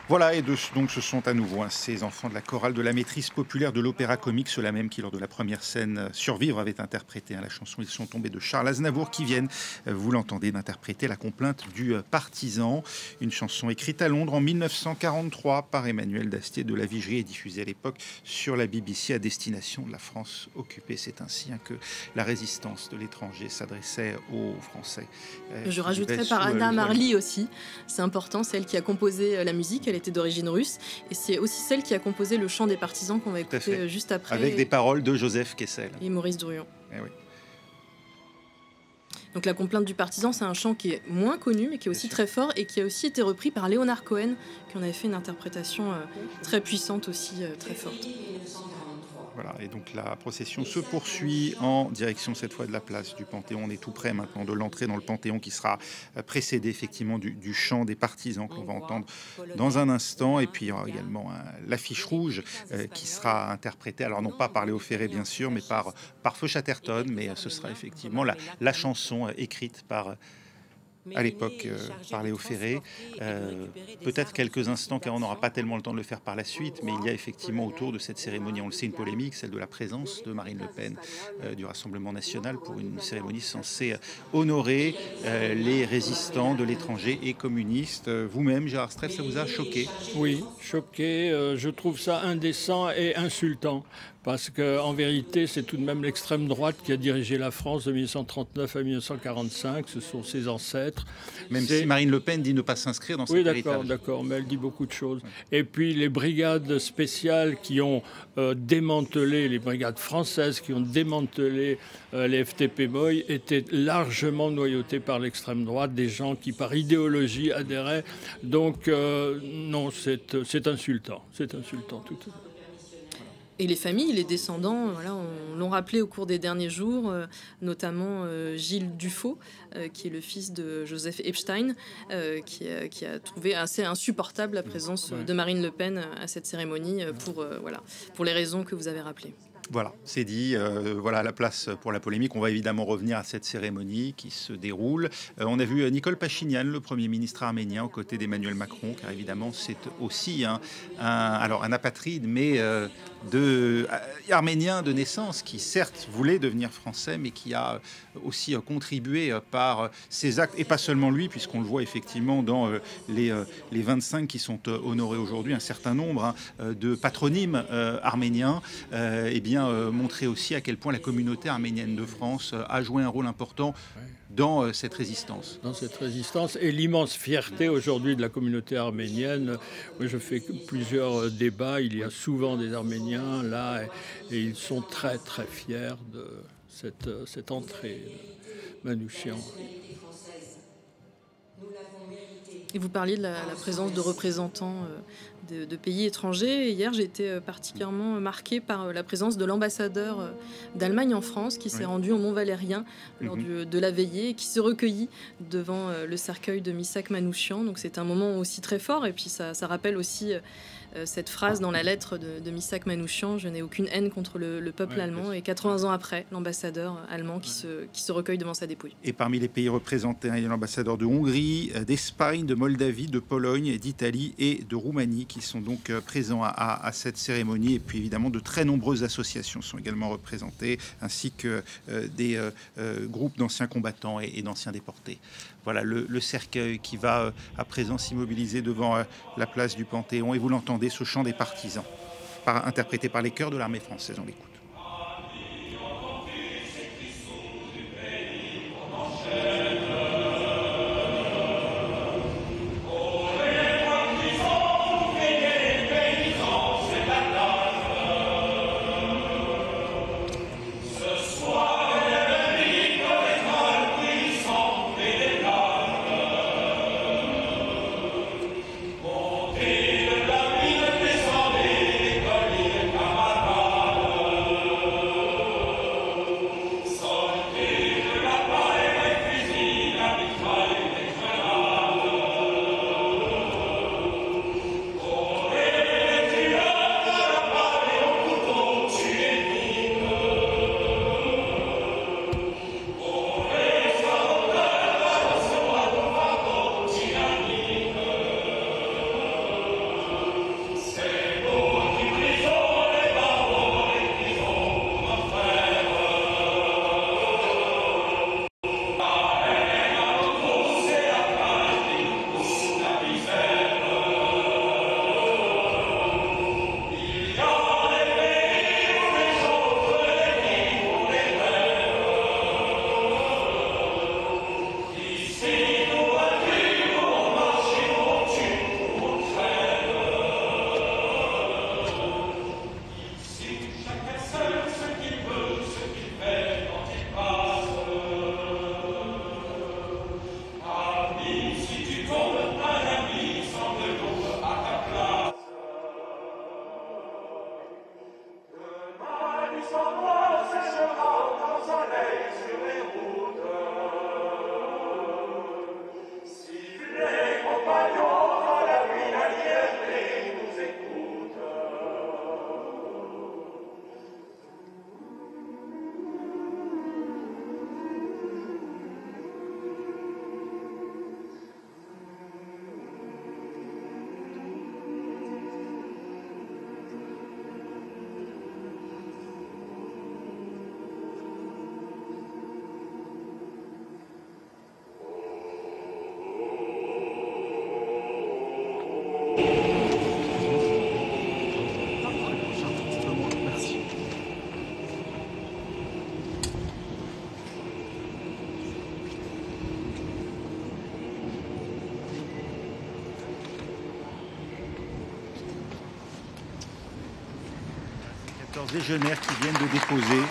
Voilà, et donc ce sont à nouveau ces enfants de la chorale de la maîtrise populaire de l'opéra comique, ceux-là même qui, lors de la première scène Survivre, avaient interprété la chanson Ils sont tombés de Charles Aznavour, qui viennent, vous l'entendez, d'interpréter La complainte du partisan, une chanson écrite à Londres en 1943 par Emmanuel Dastier de la Vigerie et diffusée à l'époque sur la BBC à destination de la France occupée. C'est ainsi que la résistance de l'étranger s'adressait aux Français. Je rajouterais par Anna Marly aussi, c'est important, celle qui a composé la musique, elle était d'origine russe, et c'est aussi celle qui a composé le chant des partisans qu'on va écouter juste après. Avec des paroles de Joseph Kessel. Et Maurice Druon. Eh oui. Donc la complainte du partisan, c'est un chant qui est moins connu, mais qui est aussi très fort, et qui a aussi été repris par Léonard Cohen, qui en avait fait une interprétation très puissante aussi, très forte. Voilà, et donc la procession se poursuit en direction cette fois de la place du Panthéon. On est tout près maintenant de l'entrée dans le Panthéon qui sera précédé effectivement du chant des partisans qu'on va entendre dans un instant. Et puis il y aura également l'affiche rouge qui sera interprétée, alors non pas par Léo Ferré bien sûr, mais par Feu Chatterton, mais ce sera effectivement la chanson écrite par... à l'époque par Léo Ferré. Peut-être quelques instants, car on n'aura pas tellement le temps de le faire par la suite, mais il y a effectivement autour de cette cérémonie, on le sait, une polémique, celle de la présence de Marine Le Pen du Rassemblement national pour une cérémonie censée honorer les résistants de l'étranger et communistes. Vous-même, Gérard Streff, ça vous a choqué? Oui, choqué. Je trouve ça indécent et insultant. Parce qu'en vérité, c'est tout de même l'extrême droite qui a dirigé la France de 1939 à 1945. Ce sont ses ancêtres. Même si Marine Le Pen dit ne pas s'inscrire dans cet héritage. Oui, d'accord, mais elle dit beaucoup de choses. Et puis les brigades spéciales qui ont démantelé, les brigades françaises qui ont démantelé les FTP-Boy étaient largement noyautées par l'extrême droite, des gens qui par idéologie adhéraient. Donc non, c'est insultant. C'est insultant tout. Et les familles, les descendants, voilà, on l'ont rappelé au cours des derniers jours, notamment Gilles Dufaux, qui est le fils de Joseph Epstein, qui a trouvé assez insupportable la présence de Marine Le Pen à cette cérémonie pour les raisons que vous avez rappelées. Voilà, c'est dit. Voilà la place pour la polémique. On va évidemment revenir à cette cérémonie qui se déroule. On a vu Nicole Pachinian, le Premier ministre arménien, aux côtés d'Emmanuel Macron, car évidemment c'est aussi un apatride, mais arménien de naissance, qui certes voulait devenir français, mais qui a aussi contribué par ses actes, et pas seulement lui, puisqu'on le voit effectivement dans les 25 qui sont honorés aujourd'hui, un certain nombre de patronymes arméniens, montrer aussi à quel point la communauté arménienne de France a joué un rôle important dans cette résistance. Dans cette résistance et l'immense fierté aujourd'hui de la communauté arménienne. Moi, je fais plusieurs débats, il y a souvent des Arméniens là, et ils sont très très fiers de cette entrée Manouchian. Et vous parliez de la présence de représentants de pays étrangers. Et hier, j'ai été particulièrement marquée par la présence de l'ambassadeur d'Allemagne en France qui s'est rendu au Mont-Valérien lors de la veillée et qui se recueillit devant le cercueil de Missak Manouchian. Donc c'est un moment aussi très fort. Et puis ça rappelle aussi cette phrase dans la lettre de Missak Manouchian: je n'ai aucune haine contre le peuple allemand. Et 80 ans après, l'ambassadeur allemand qui se recueille devant sa dépouille. Et parmi les pays représentés, il y a l'ambassadeur de Hongrie, d'Espagne, de Moldavie, de Pologne, d'Italie et de Roumanie qui sont donc présents à cette cérémonie. Et puis évidemment, de très nombreuses associations sont également représentées, ainsi que des groupes d'anciens combattants et d'anciens déportés. Voilà le cercueil qui va à présent s'immobiliser devant la place du Panthéon. Et vous l'entendez, ce chant des partisans, interprété par les chœurs de l'armée française. On l'écoute. Montez de la ville, descendez, écoliers. 14 légionnaires qui viennent de déposer.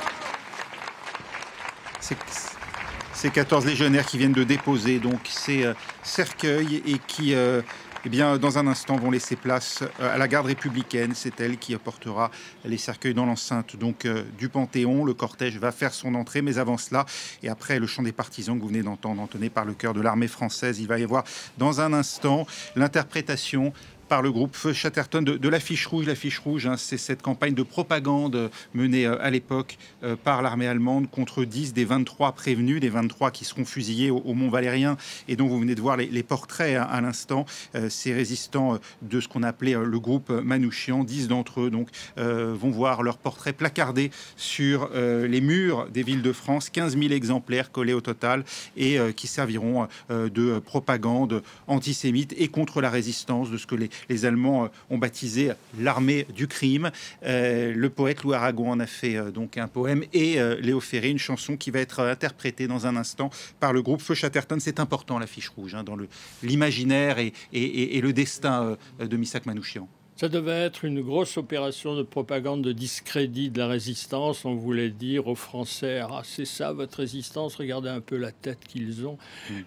Ces 14 légionnaires qui viennent de déposer donc ces cercueils et qui, eh bien, dans un instant, vont laisser place à la garde républicaine. C'est elle qui portera les cercueils dans l'enceinte donc du Panthéon. Le cortège va faire son entrée, mais avant cela, et après le chant des partisans que vous venez d'entendre, entonné par le chœur de l'armée française, il va y avoir dans un instant l'interprétation par le groupe Feu Chatterton de l'affiche rouge. L'affiche rouge, hein, c'est cette campagne de propagande menée à l'époque par l'armée allemande contre 10 des 23 prévenus, des 23 qui seront fusillés au Mont Valérien et dont vous venez de voir les portraits à l'instant. Ces résistants de ce qu'on appelait le groupe Manouchian, 10 d'entre eux donc, vont voir leurs portraits placardés sur les murs des villes de France, 15 000 exemplaires collés au total et qui serviront de propagande antisémite et contre la résistance de ce que les Allemands ont baptisé l'armée du crime. Le poète Louis Aragon en a fait donc un poème et Léo Ferré, une chanson qui va être interprétée dans un instant par le groupe Feu Chatterton. C'est important, l'affiche rouge, hein, dans l'imaginaire et le destin de Missak Manouchian. Ça devait être une grosse opération de propagande de discrédit de la résistance. On voulait dire aux Français, ah, c'est ça votre résistance, regardez un peu la tête qu'ils ont.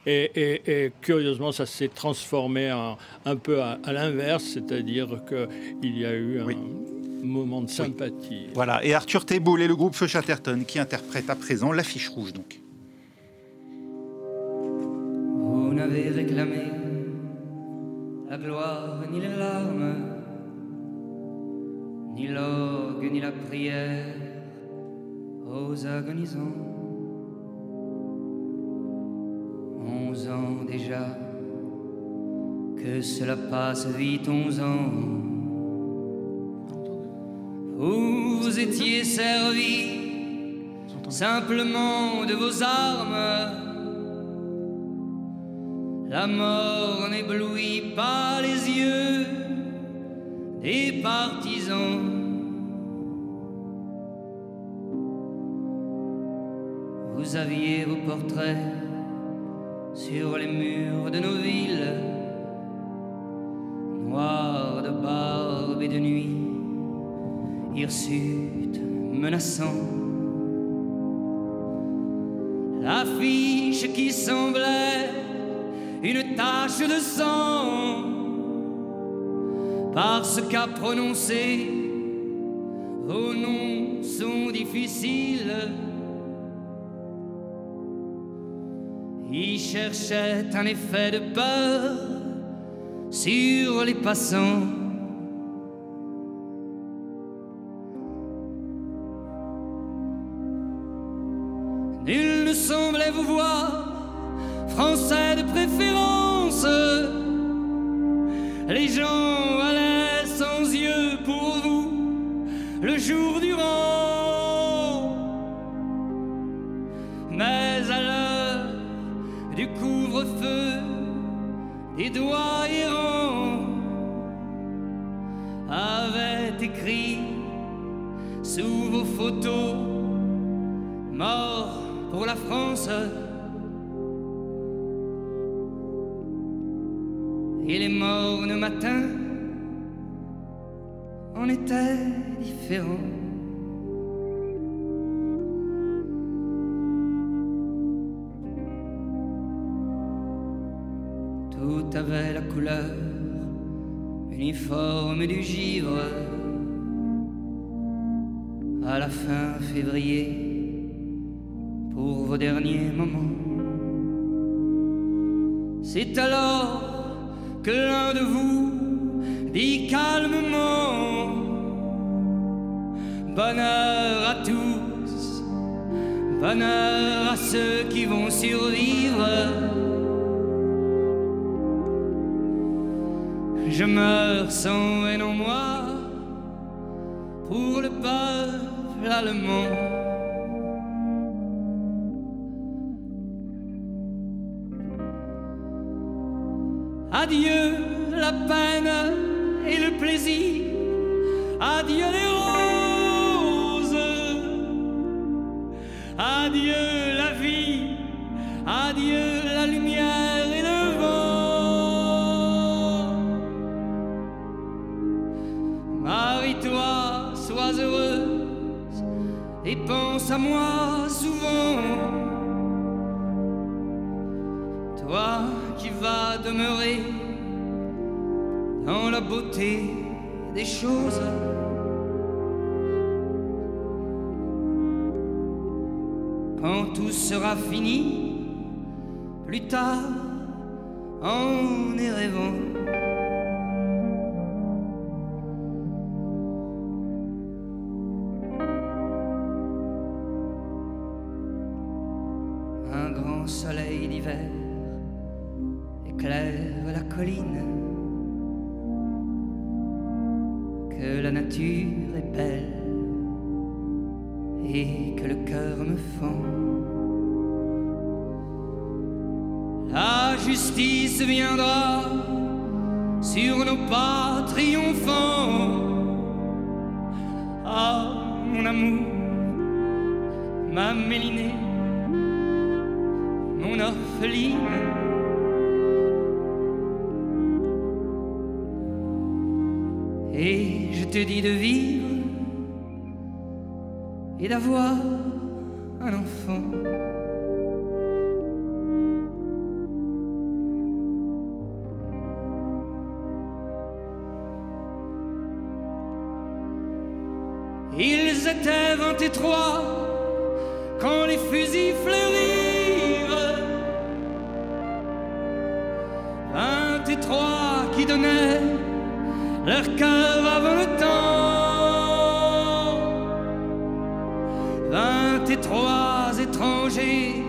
Et curieusement, ça s'est transformé un peu à l'inverse, c'est-à-dire qu'il y a eu un moment de sympathie. Voilà, et Arthur Thébault et le groupe Feu Chatterton qui interprète à présent l'affiche rouge. Donc. Vous n'avez réclamé la gloire ni les larmes, ni l'orgue, ni la prière aux agonisants. 11 ans déjà, que cela passe vite, 11 ans. Vous étiez servis simplement de vos armes. La mort n'éblouit pas les yeux des partisans. Vous aviez vos portraits sur les murs de nos villes, noirs de barbe et de nuit, hirsutes menaçants. L'affiche qui semblait une tache de sang, parce qu'à prononcer vos noms sont difficiles. Il cherchait un effet de peur sur les passants. Nul ne semblait vous voir, Français de préférence. Les gens allaient sans yeux pour vous le jour durant. Mais à l'heure du couvre-feu, des doigts errants avaient écrit sous vos photos: mort pour la France. Et les mornes matins en étaient différents. Tout avait la couleur uniforme du givre. À la fin février, pour vos derniers moments, c'est alors que l'un de vous dit calmement: bonheur à tous, bonheur à ceux qui vont survivre. Je meurs sans haine en moi pour le peuple allemand. Adieu la peine et le plaisir, adieu les roses, adieu la vie, adieu la lumière et le vent. Marie-toi, sois heureux, et pense à moi souvent. Toi qui vas demeurer dans la beauté des choses. Quand tout sera fini, plus tard, en y rêvant. Un grand soleil d'hiver éclaire la colline. Que la nature est belle et que le cœur me fend. La justice viendra sur nos pas triomphants. Ah, mon amour, ma Mélinée, mon orpheline. Et je te dis de vivre et d'avoir un enfant. Ils étaient 23 quand les fusils fleurirent. 23 qui donnaient leur cœur avant le temps. 23 étrangers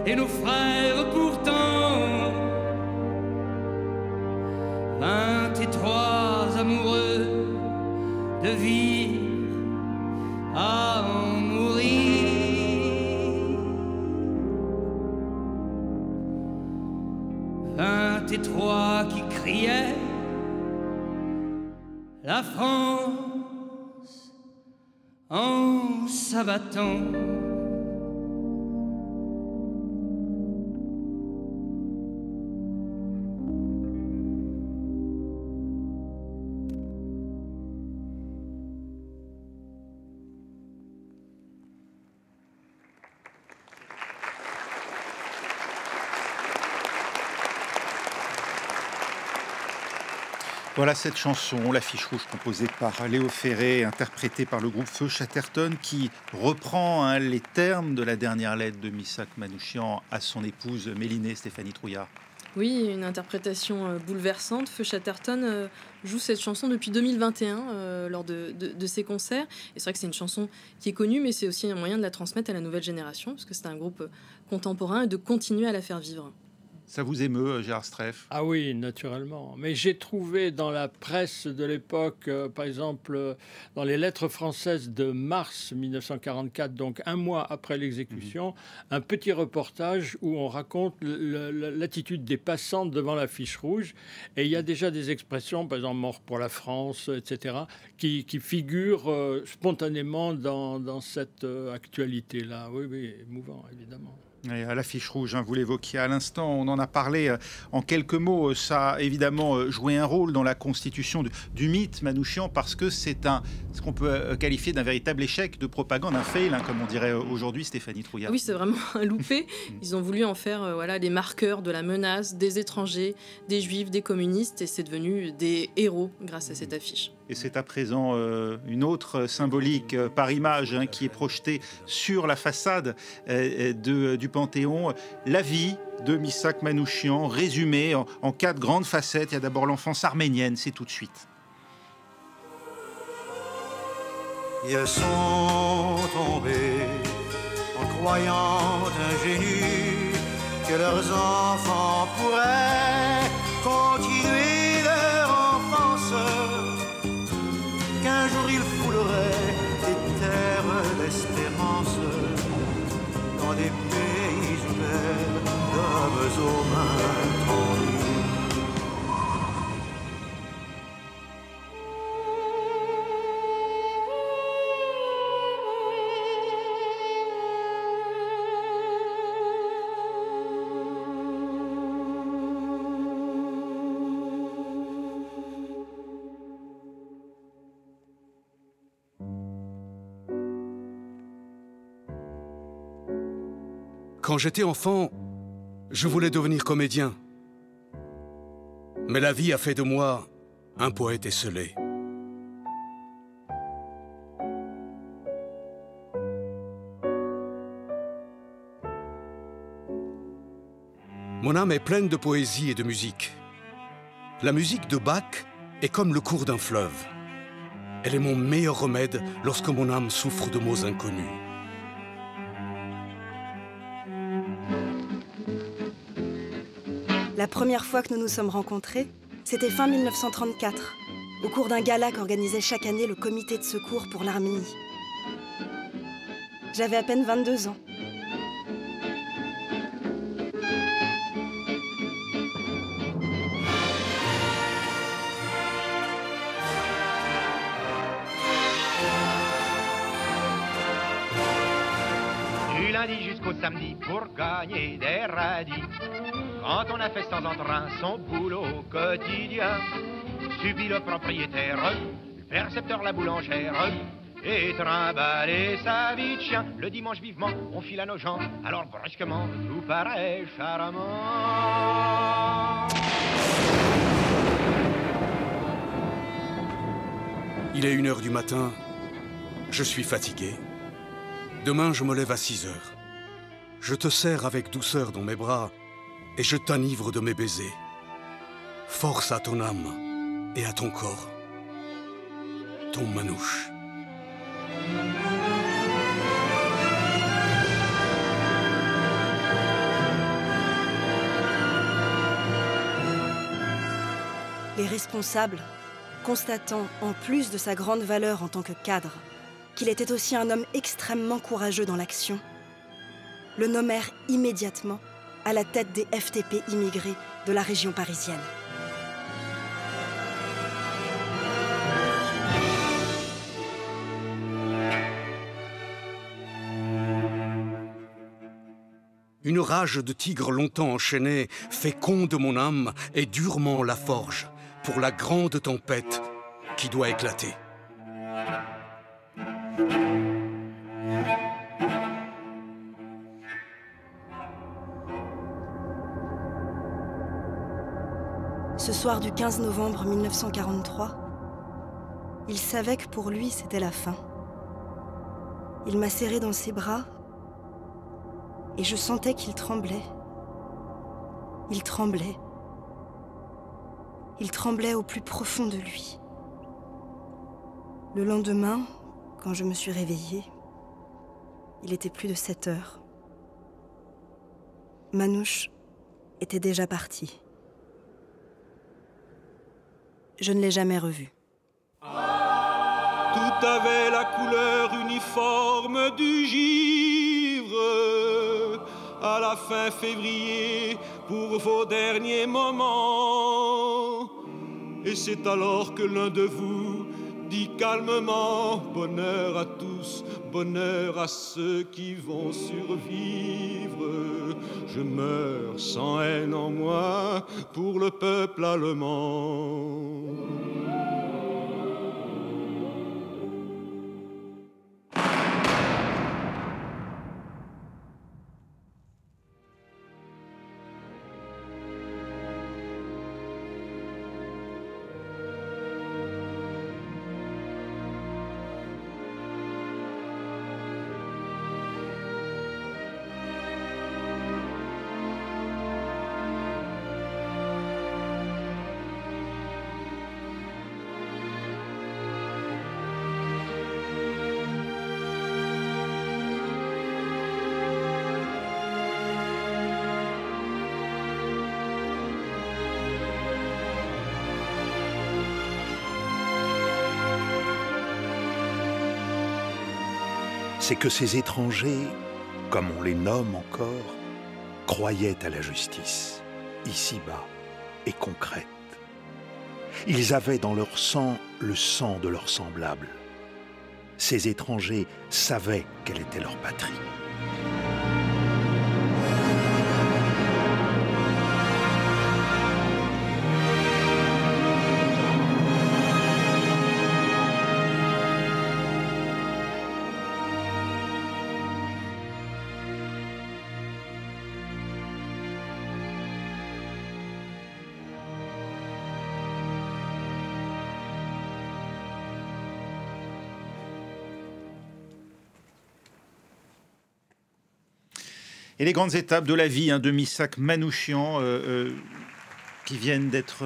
et nos frères pourtant. 23 amoureux de vivre à en mourir. 23 qui criaient la France en s'abattant. Voilà cette chanson, l'affiche rouge composée par Léo Ferré, interprétée par le groupe Feu Chatterton, qui reprend les termes de la dernière lettre de Missak Manouchian à son épouse Mélinée, Stéphanie Trouillard. Oui, une interprétation bouleversante. Feu Chatterton joue cette chanson depuis 2021 lors de ses concerts. Et c'est vrai que c'est une chanson qui est connue, mais c'est aussi un moyen de la transmettre à la nouvelle génération, parce que c'est un groupe contemporain, et de continuer à la faire vivre. Ça vous émeut, Gérard Streff? Ah oui, naturellement. Mais j'ai trouvé dans la presse de l'époque, par exemple, dans les lettres françaises de mars 1944, donc un mois après l'exécution, un petit reportage où on raconte l'attitude des passants devant l'affiche rouge. Et il y a déjà des expressions, par exemple, mort pour la France, etc., qui figurent spontanément dans cette actualité-là. Oui, oui, émouvant, évidemment. Et à l'affiche rouge, vous l'évoquiez à l'instant, on en a parlé en quelques mots. Ça a évidemment joué un rôle dans la constitution du mythe Manouchian, parce que c'est ce qu'on peut qualifier d'un véritable échec de propagande, un fail, comme on dirait aujourd'hui, Stéphanie Trouillard. Oui, c'est vraiment un loupé. Ils ont voulu en faire les marqueurs de la menace des étrangers, des juifs, des communistes, et c'est devenu des héros grâce à cette affiche. Et c'est à présent une autre symbolique par image qui est projetée sur la façade du Panthéon. La vie de Missak Manouchian, résumée en 4 grandes facettes. Il y a d'abord l'enfance arménienne, c'est tout de suite. Ils sont tombés en croyant ingénus que leurs enfants pourraient continuer leur enfance, qu'un jour ils fouleraient des terres d'espérance dans des pays ouverts d'hommes aux mains tendues. Quand j'étais enfant, je voulais devenir comédien. Mais la vie a fait de moi un poète esseulé. Mon âme est pleine de poésie et de musique. La musique de Bach est comme le cours d'un fleuve. Elle est mon meilleur remède lorsque mon âme souffre de maux inconnus. La première fois que nous nous sommes rencontrés, c'était fin 1934, au cours d'un gala qu'organisait chaque année le comité de secours pour l'Arménie. J'avais à peine 22 ans. Du lundi jusqu'au samedi pour gagner des radis. Quand on a fait sans entrain son boulot quotidien, subit le propriétaire, le percepteur, la boulangère, et trimballer sa vie de chien. Le dimanche vivement, on file à nos gens, alors brusquement, tout paraît charmant. Il est 1h du matin, je suis fatigué. Demain, je me lève à 6h. Je te serre avec douceur dans mes bras et je t'enivre de mes baisers. Force à ton âme et à ton corps. Ton Manouche. Les responsables, constatant, en plus de sa grande valeur en tant que cadre, qu'il était aussi un homme extrêmement courageux dans l'action, le nommèrent immédiatement à la tête des FTP immigrés de la région parisienne. Une rage de tigre longtemps enchaînée féconde mon âme et durement la forge pour la grande tempête qui doit éclater. Ce soir du 15 novembre 1943, il savait que pour lui, c'était la fin. Il m'a serré dans ses bras et je sentais qu'il tremblait. Il tremblait. Il tremblait au plus profond de lui. Le lendemain, quand je me suis réveillée, il était plus de 7 heures. Manouche était déjà parti. Je ne l'ai jamais revu. Tout avait la couleur uniforme du givre. À la fin février, pour vos derniers moments. Et c'est alors que l'un de vous dit calmement: bonheur à tous, bonheur à ceux qui vont survivre. Je meurs sans haine en moi pour le peuple allemand. C'est que ces étrangers, comme on les nomme encore, croyaient à la justice, ici-bas et concrète. Ils avaient dans leur sang le sang de leurs semblables. Ces étrangers savaient quelle était leur patrie. Et les grandes étapes de la vie de Missak Manouchian qui viennent d'être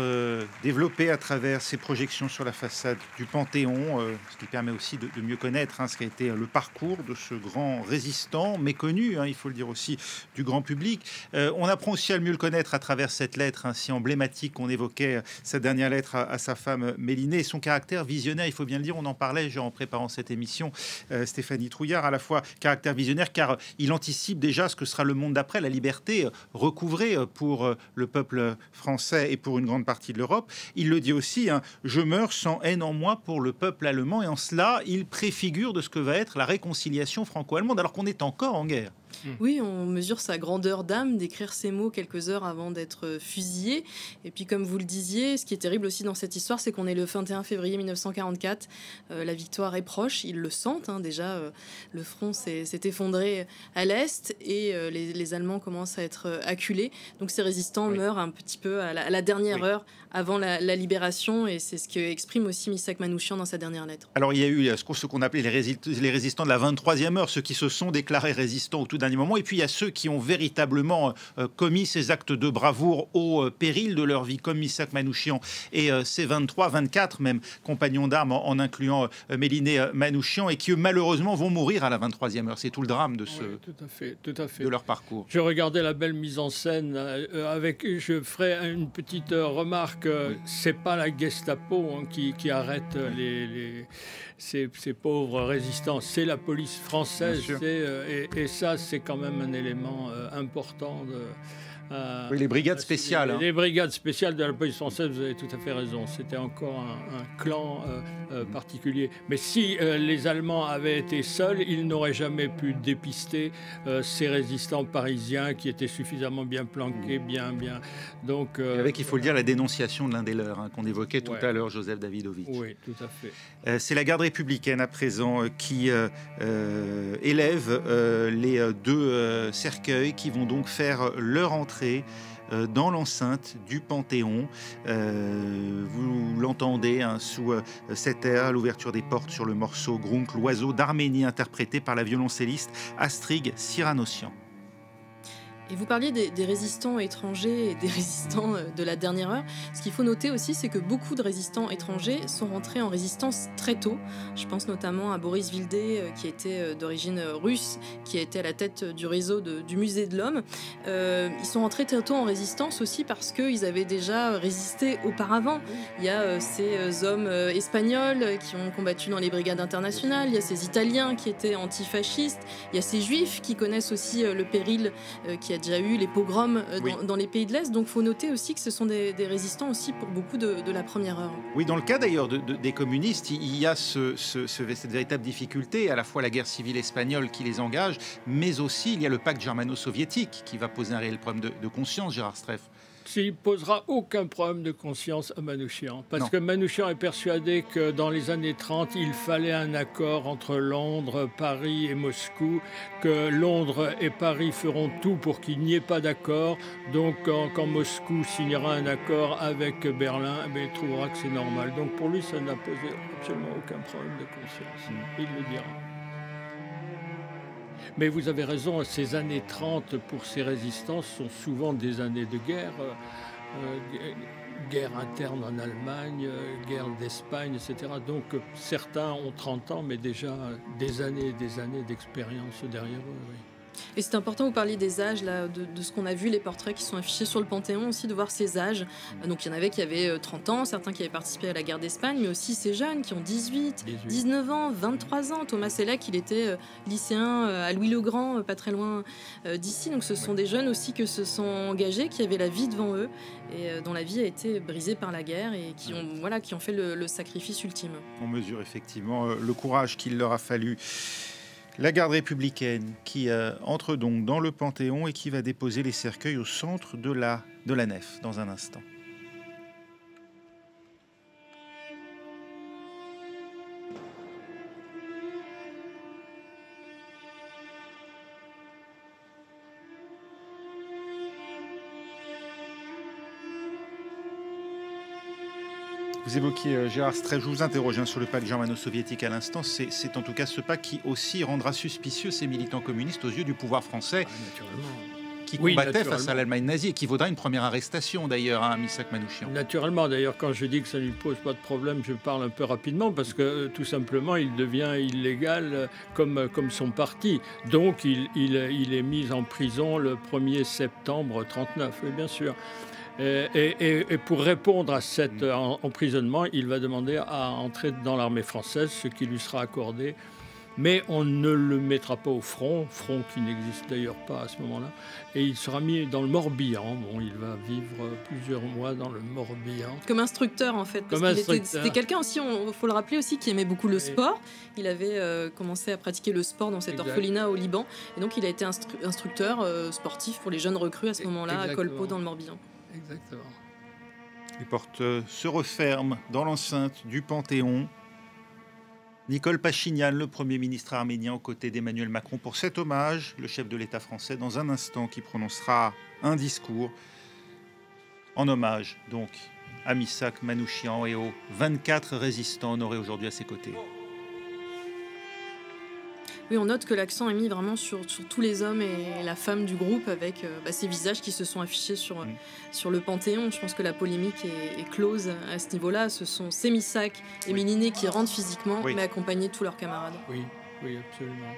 développées à travers ces projections sur la façade du Panthéon, ce qui permet aussi de mieux connaître ce qui a été le parcours de ce grand résistant, méconnu, il faut le dire aussi, du grand public. On apprend aussi à mieux le connaître à travers cette lettre si emblématique qu'on évoquait, sa dernière lettre à sa femme Mélinée, et son caractère visionnaire, il faut bien le dire, on en parlait en préparant cette émission, Stéphanie Trouillard, à la fois caractère visionnaire, car il anticipe déjà ce que sera le monde d'après, la liberté recouvrée pour le peuple français et pour une grande partie de l'Europe. Il le dit aussi, je meurs sans haine en moi pour le peuple allemand, et en cela, il préfigure de ce que va être la réconciliation franco-allemande, alors qu'on est encore en guerre. Oui, on mesure sa grandeur d'âme d'écrire ces mots quelques heures avant d'être fusillé. Et puis, comme vous le disiez, ce qui est terrible aussi dans cette histoire, c'est qu'on est le 21 février 1944. La victoire est proche, ils le sentent. Déjà, le front s'est effondré à l'est et les Allemands commencent à être acculés. Donc, ces résistants meurent un petit peu à la dernière heure avant la libération. Et c'est ce que exprime aussi Missak Manouchian dans sa dernière lettre. Alors, il y a eu ce qu'on appelait les résistants de la 23e heure, ceux qui se sont déclarés résistants au tout dernier moment, et puis il y a ceux qui ont véritablement commis ces actes de bravoure au péril de leur vie, comme Missak Manouchian et ses 23, 24 même compagnons d'armes, en incluant Mélinée Manouchian, et qui eux, malheureusement vont mourir à la 23e heure. C'est tout le drame de tout à fait. De leur parcours. Je regardais la belle mise en scène je ferai une petite remarque, c'est pas la Gestapo qui arrête ces pauvres résistants, c'est la police française, et ça c'est quand même un élément important oui, les brigades spéciales. Les brigades spéciales de la police française, vous avez tout à fait raison. C'était encore un clan particulier. Mais si les Allemands avaient été seuls, ils n'auraient jamais pu dépister ces résistants parisiens qui étaient suffisamment bien planqués, bien. Donc, avec, il faut le dire, la dénonciation de l'un des leurs, qu'on évoquait tout à l'heure, Joseph Davidovich. Oui, tout à fait. C'est la garde républicaine à présent qui élève les deux cercueils qui vont donc faire leur entrée dans l'enceinte du Panthéon. Vous l'entendez sous cet air, à l'ouverture des portes sur le morceau Grunk, l'oiseau d'Arménie, interprété par la violoncelliste Astrig Siranossian. Et vous parliez des résistants étrangers et des résistants de la dernière heure. Ce qu'il faut noter aussi, c'est que beaucoup de résistants étrangers sont rentrés en résistance très tôt. Je pense notamment à Boris Vildé, qui était d'origine russe, qui était à la tête du réseau du Musée de l'Homme. Ils sont rentrés très tôt en résistance aussi parce qu'ils avaient déjà résisté auparavant. Il y a ces hommes espagnols qui ont combattu dans les brigades internationales, il y a ces Italiens qui étaient antifascistes, il y a ces Juifs qui connaissent aussi le péril qui a déjà eu les pogroms dans les pays de l'Est. Donc il faut noter aussi que ce sont des résistants aussi pour beaucoup de la première heure. Oui, dans le cas d'ailleurs des communistes, il y a cette véritable difficulté, à la fois la guerre civile espagnole qui les engage, mais aussi il y a le pacte germano-soviétique qui va poser un réel problème de conscience, Gérard Streff. Il posera aucun problème de conscience à Manouchian, parce que Manouchian est persuadé que dans les années 30, il fallait un accord entre Londres, Paris et Moscou, que Londres et Paris feront tout pour qu'il n'y ait pas d'accord. Donc quand Moscou signera un accord avec Berlin, il trouvera que c'est normal. Donc pour lui, ça n'a posé absolument aucun problème de conscience. Il le dira. Mais vous avez raison, ces années 30 pour ces résistants sont souvent des années de guerre. Guerre interne en Allemagne, guerre d'Espagne, etc. Donc certains ont 30 ans, mais déjà des années et des années d'expérience derrière eux. Oui. Et c'est important, vous parliez des âges, là, de ce qu'on a vu, les portraits qui sont affichés sur le Panthéon aussi, de voir ces âges. Donc il y en avait qui avaient 30 ans, certains qui avaient participé à la guerre d'Espagne, mais aussi ces jeunes qui ont 18, 19 ans, 23 ans. Thomas Selleck, il était lycéen à Louis-le-Grand, pas très loin d'ici. Donc ce sont des jeunes aussi qui se sont engagés, qui avaient la vie devant eux et dont la vie a été brisée par la guerre et qui ont fait le sacrifice ultime. On mesure effectivement le courage qu'il leur a fallu. La garde républicaine qui entre donc dans le Panthéon et qui va déposer les cercueils au centre de la nef dans un instant. Vous évoquiez Gérard Streiff, je vous interroge sur le pacte germano-soviétique à l'instant. C'est en tout cas ce pacte qui aussi rendra suspicieux ces militants communistes aux yeux du pouvoir français, qui combattait face à l'Allemagne nazie et qui vaudra une première arrestation d'ailleurs à Missak Manouchian. Naturellement, d'ailleurs, quand je dis que ça ne lui pose pas de problème, je parle un peu rapidement parce que tout simplement, il devient illégal comme son parti. Donc, il est mis en prison le 1er septembre 1939, oui, bien sûr. Et pour répondre à cet emprisonnement, il va demander à entrer dans l'armée française, ce qui lui sera accordé. Mais on ne le mettra pas au front qui n'existe d'ailleurs pas à ce moment-là. Et il sera mis dans le Morbihan. Bon, il va vivre plusieurs mois dans le Morbihan. Comme instructeur, en fait. C'était quelqu'un aussi, il faut le rappeler aussi, qui aimait beaucoup le sport. Il avait commencé à pratiquer le sport dans cet orphelinat au Liban. Et donc, il a été instructeur sportif pour les jeunes recrues à ce moment-là, à Kolpo, dans le Morbihan. Exactement. Les portes se referment dans l'enceinte du Panthéon. Nicole Pachinian, le Premier ministre arménien, aux côtés d'Emmanuel Macron pour cet hommage, le chef de l'État français, dans un instant, qui prononcera un discours en hommage donc à Missak Manouchian et aux 24 résistants honorés aujourd'hui à ses côtés. Oui, on note que l'accent est mis vraiment sur tous les hommes et la femme du groupe avec ces visages qui se sont affichés sur le Panthéon. Je pense que la polémique est close à ce niveau-là. Ce sont ces Missak et Méniné qui rentrent physiquement, mais accompagnés de tous leurs camarades. Oui, absolument.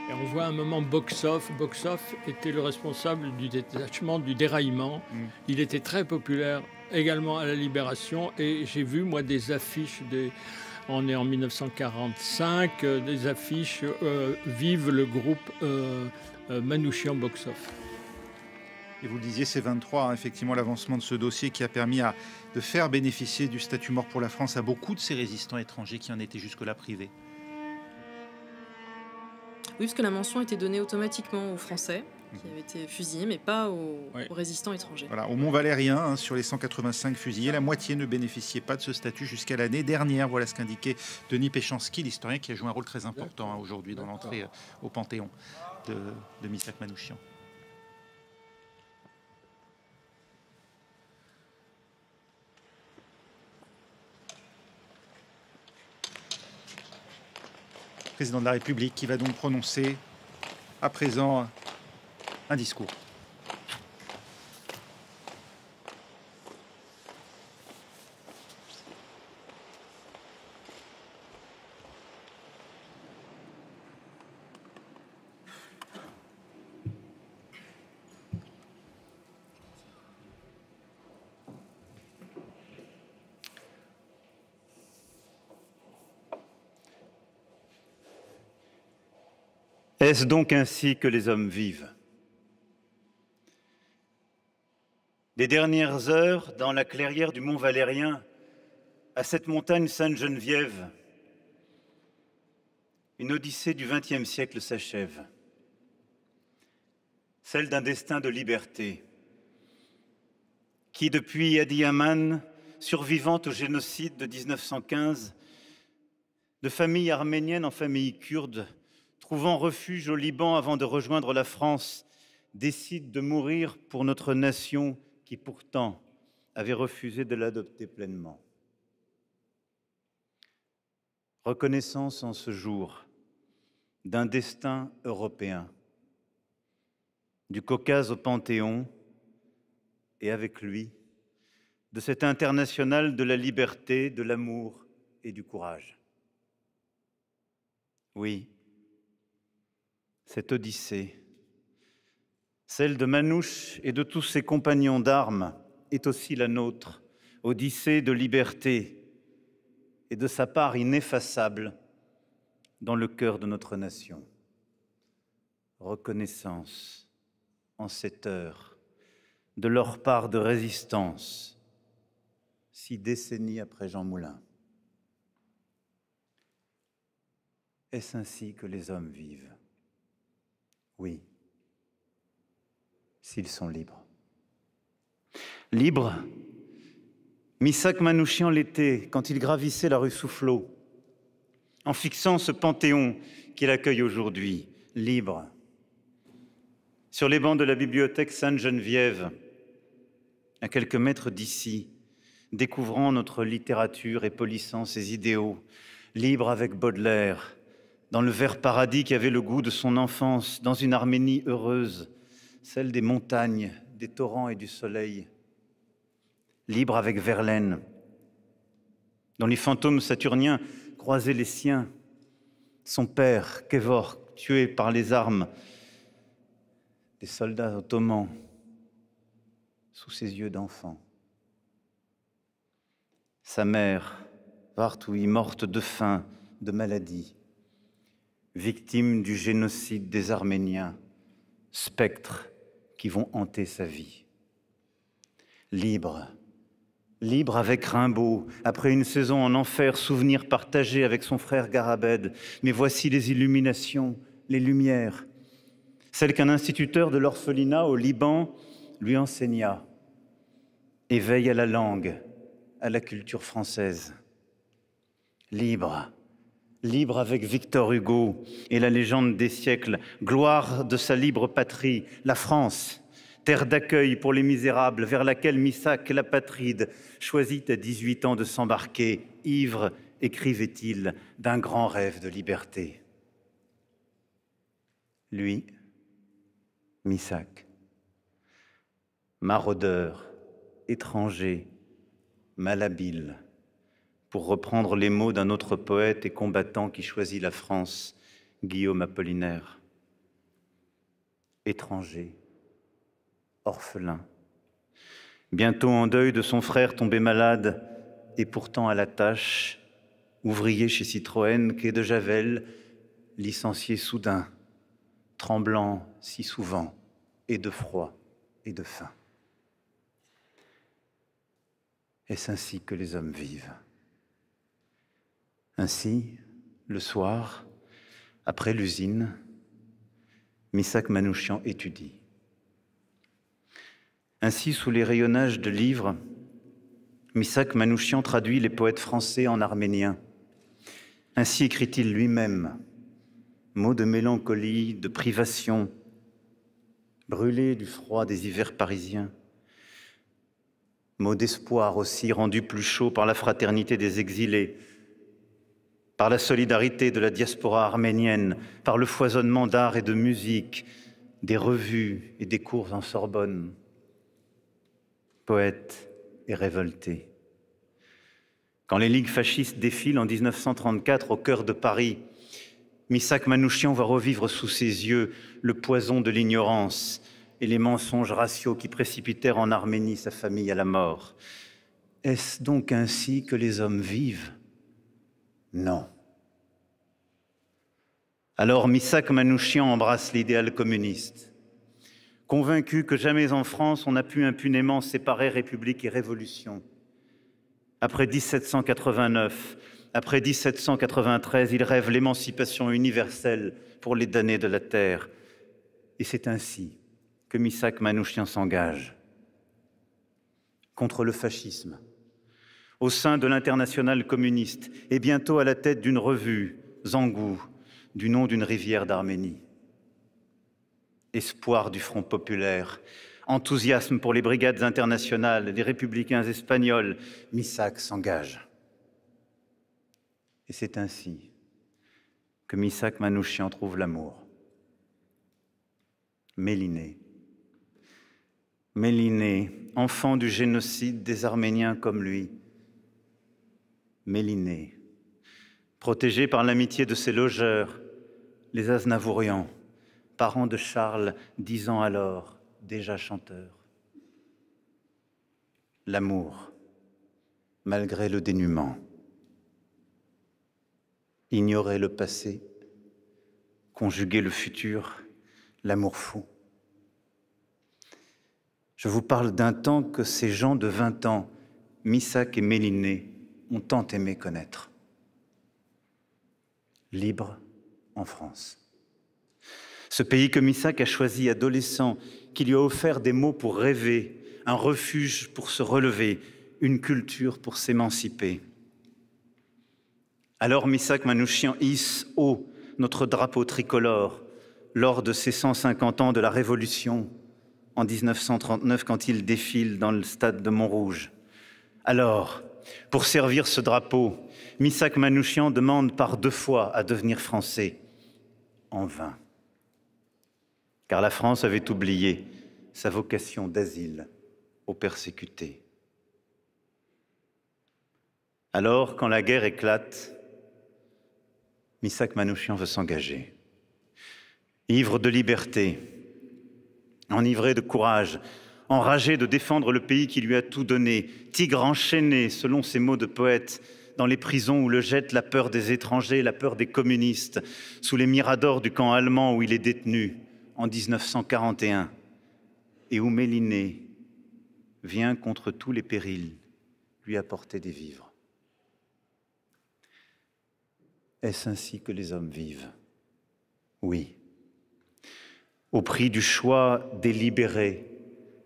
Et on voit un moment Boksov. Boksov était le responsable du détachement du déraillement. Il était très populaire également à la Libération. Et j'ai vu, moi, des affiches on est en 1945, des affiches Vive le groupe Manouchian-Boksov. Et vous le disiez, c'est 23, effectivement, l'avancement de ce dossier qui a permis de faire bénéficier du statut mort pour la France à beaucoup de ces résistants étrangers qui en étaient jusque-là privés. Oui, parce que la mention était donnée automatiquement aux Français qui avaient été fusillés, mais pas aux résistants étrangers. Voilà, au Mont-Valérien, sur les 185 fusillés, la moitié ne bénéficiait pas de ce statut jusqu'à l'année dernière. Voilà ce qu'indiquait Denis Péchanski, l'historien qui a joué un rôle très important aujourd'hui dans l'entrée au Panthéon de Missak Manouchian. Président de la République qui va donc prononcer à présent un discours. Est-ce donc ainsi que les hommes vivent? Des dernières heures, dans la clairière du Mont Valérien, à cette montagne Sainte-Geneviève, une odyssée du XXe siècle s'achève. Celle d'un destin de liberté, qui, depuis Adi Aman, survivante au génocide de 1915, de famille arménienne en famille kurde, trouvant refuge au Liban avant de rejoindre la France, décide de mourir pour notre nation qui pourtant avait refusé de l'adopter pleinement. Reconnaissance en ce jour d'un destin européen, du Caucase au Panthéon, et avec lui, de cette internationale de la liberté, de l'amour et du courage. Oui, cette odyssée, celle de Manouche et de tous ses compagnons d'armes, est aussi la nôtre, odyssée de liberté et de sa part ineffaçable dans le cœur de notre nation. Reconnaissance en cette heure de leur part de résistance, 6 décennies après Jean Moulin. Est-ce ainsi que les hommes vivent? Oui, s'ils sont libres. Libre, Missak Manouchian l'était quand il gravissait la rue Soufflot, en fixant ce panthéon qu'il accueille aujourd'hui, libre. Sur les bancs de la bibliothèque Sainte-Geneviève, à quelques mètres d'ici, découvrant notre littérature et polissant ses idéaux, libre avec Baudelaire, dans le vert paradis qui avait le goût de son enfance, dans une Arménie heureuse, celle des montagnes, des torrents et du soleil, libre avec Verlaine, dont les fantômes saturniens croisaient les siens, son père, Kevork, tué par les armes des soldats ottomans sous ses yeux d'enfant. Sa mère, Vartoui, morte de faim, de maladie, victime du génocide des Arméniens, spectres qui vont hanter sa vie. Libre, libre avec Rimbaud, après une saison en enfer, souvenir partagé avec son frère Garabed. Mais voici les illuminations, les lumières, celles qu'un instituteur de l'orphelinat au Liban lui enseigna. Éveil à la langue, à la culture française. Libre, libre avec Victor Hugo et la légende des siècles, gloire de sa libre patrie, la France, terre d'accueil pour les misérables, vers laquelle Missak l'apatride choisit à 18 ans de s'embarquer, ivre, écrivait-il, d'un grand rêve de liberté. Lui, Missak, maraudeur, étranger, malhabile, pour reprendre les mots d'un autre poète et combattant qui choisit la France, Guillaume Apollinaire. Étranger, orphelin, bientôt en deuil de son frère tombé malade et pourtant à la tâche, ouvrier chez Citroën, quai de Javel, licencié soudain, tremblant si souvent, et de froid et de faim. Est-ce ainsi que les hommes vivent? Ainsi, le soir, après l'usine, Missak Manouchian étudie. Ainsi, sous les rayonnages de livres, Missak Manouchian traduit les poètes français en arménien. Ainsi écrit-il lui-même, mots de mélancolie, de privation, brûlés du froid des hivers parisiens, mots d'espoir aussi rendus plus chauds par la fraternité des exilés, par la solidarité de la diaspora arménienne, par le foisonnement d'art et de musique, des revues et des cours en Sorbonne. Poète et révolté. Quand les ligues fascistes défilent en 1934 au cœur de Paris, Missak Manouchian va revivre sous ses yeux le poison de l'ignorance et les mensonges raciaux qui précipitèrent en Arménie sa famille à la mort. Est-ce donc ainsi que les hommes vivent? Non. Alors Missak Manouchian embrasse l'idéal communiste. Convaincu que jamais en France on n'a pu impunément séparer République et Révolution. Après 1789, après 1793, il rêve l'émancipation universelle pour les damnés de la terre. Et c'est ainsi que Missak Manouchian s'engage contre le fascisme, au sein de l'internationale communiste et bientôt à la tête d'une revue, Zangou, du nom d'une rivière d'Arménie. Espoir du Front populaire, enthousiasme pour les brigades internationales, les républicains espagnols, Missak s'engage. Et c'est ainsi que Missak Manouchian trouve l'amour. Mélinée. Mélinée, enfant du génocide des Arméniens comme lui. Mélinée, protégée par l'amitié de ses logeurs, les Aznavourians, parents de Charles, 10 ans alors, déjà chanteur. L'amour, malgré le dénuement. Ignorer le passé, conjuguer le futur, l'amour fou. Je vous parle d'un temps que ces gens de 20 ans, Missak et Mélinée, ont tant aimé connaître. Libre en France. Ce pays que Missak a choisi adolescent, qui lui a offert des mots pour rêver, un refuge pour se relever, une culture pour s'émanciper. Alors Missak Manouchian hisse haut notre drapeau tricolore lors de ses 150 ans de la Révolution en 1939 quand il défile dans le stade de Montrouge. Alors, pour servir ce drapeau, Missak Manouchian demande par 2 fois à devenir français. En vain. Car la France avait oublié sa vocation d'asile aux persécutés. Alors, quand la guerre éclate, Missak Manouchian veut s'engager. Ivre de liberté, enivré de courage, enragé de défendre le pays qui lui a tout donné, tigre enchaîné, selon ces mots de poète, dans les prisons où le jette la peur des étrangers, la peur des communistes, sous les miradors du camp allemand où il est détenu en 1941, et où Méliné vient contre tous les périls lui apporter des vivres. Est-ce ainsi que les hommes vivent? Oui. Au prix du choix délibéré,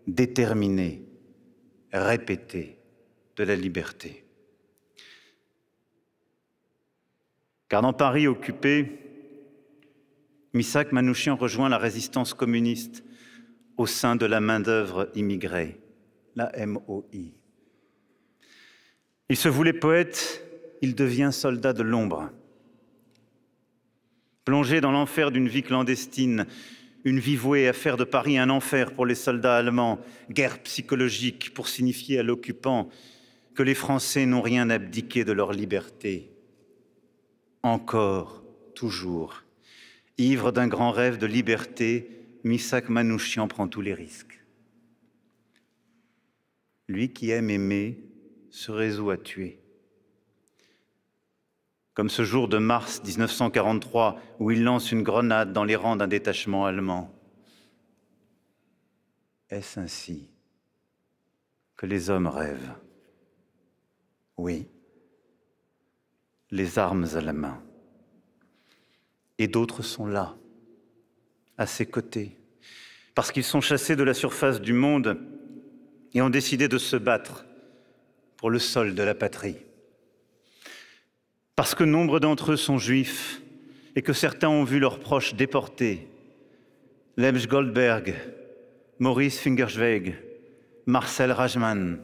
déterminé, répété de la liberté. Car dans Paris occupé, Missak Manouchian rejoint la résistance communiste au sein de la main-d'œuvre immigrée, la MOI. Il se voulait poète, il devient soldat de l'ombre. Plongé dans l'enfer d'une vie clandestine, une vie vouée à faire de Paris un enfer pour les soldats allemands, guerre psychologique pour signifier à l'occupant que les Français n'ont rien abdiqué de leur liberté. Encore, toujours, ivre d'un grand rêve de liberté, Missak Manouchian prend tous les risques. Lui qui aime aimer se résout à tuer. Comme ce jour de mars 1943 où il lance une grenade dans les rangs d'un détachement allemand. Est-ce ainsi que les hommes rêvent? Oui, les armes à la main. Et d'autres sont là, à ses côtés, parce qu'ils sont chassés de la surface du monde et ont décidé de se battre pour le sol de la patrie. Parce que nombre d'entre eux sont juifs et que certains ont vu leurs proches déportés. Lebs Goldberg, Maurice Fingerschweig, Marcel Rajman.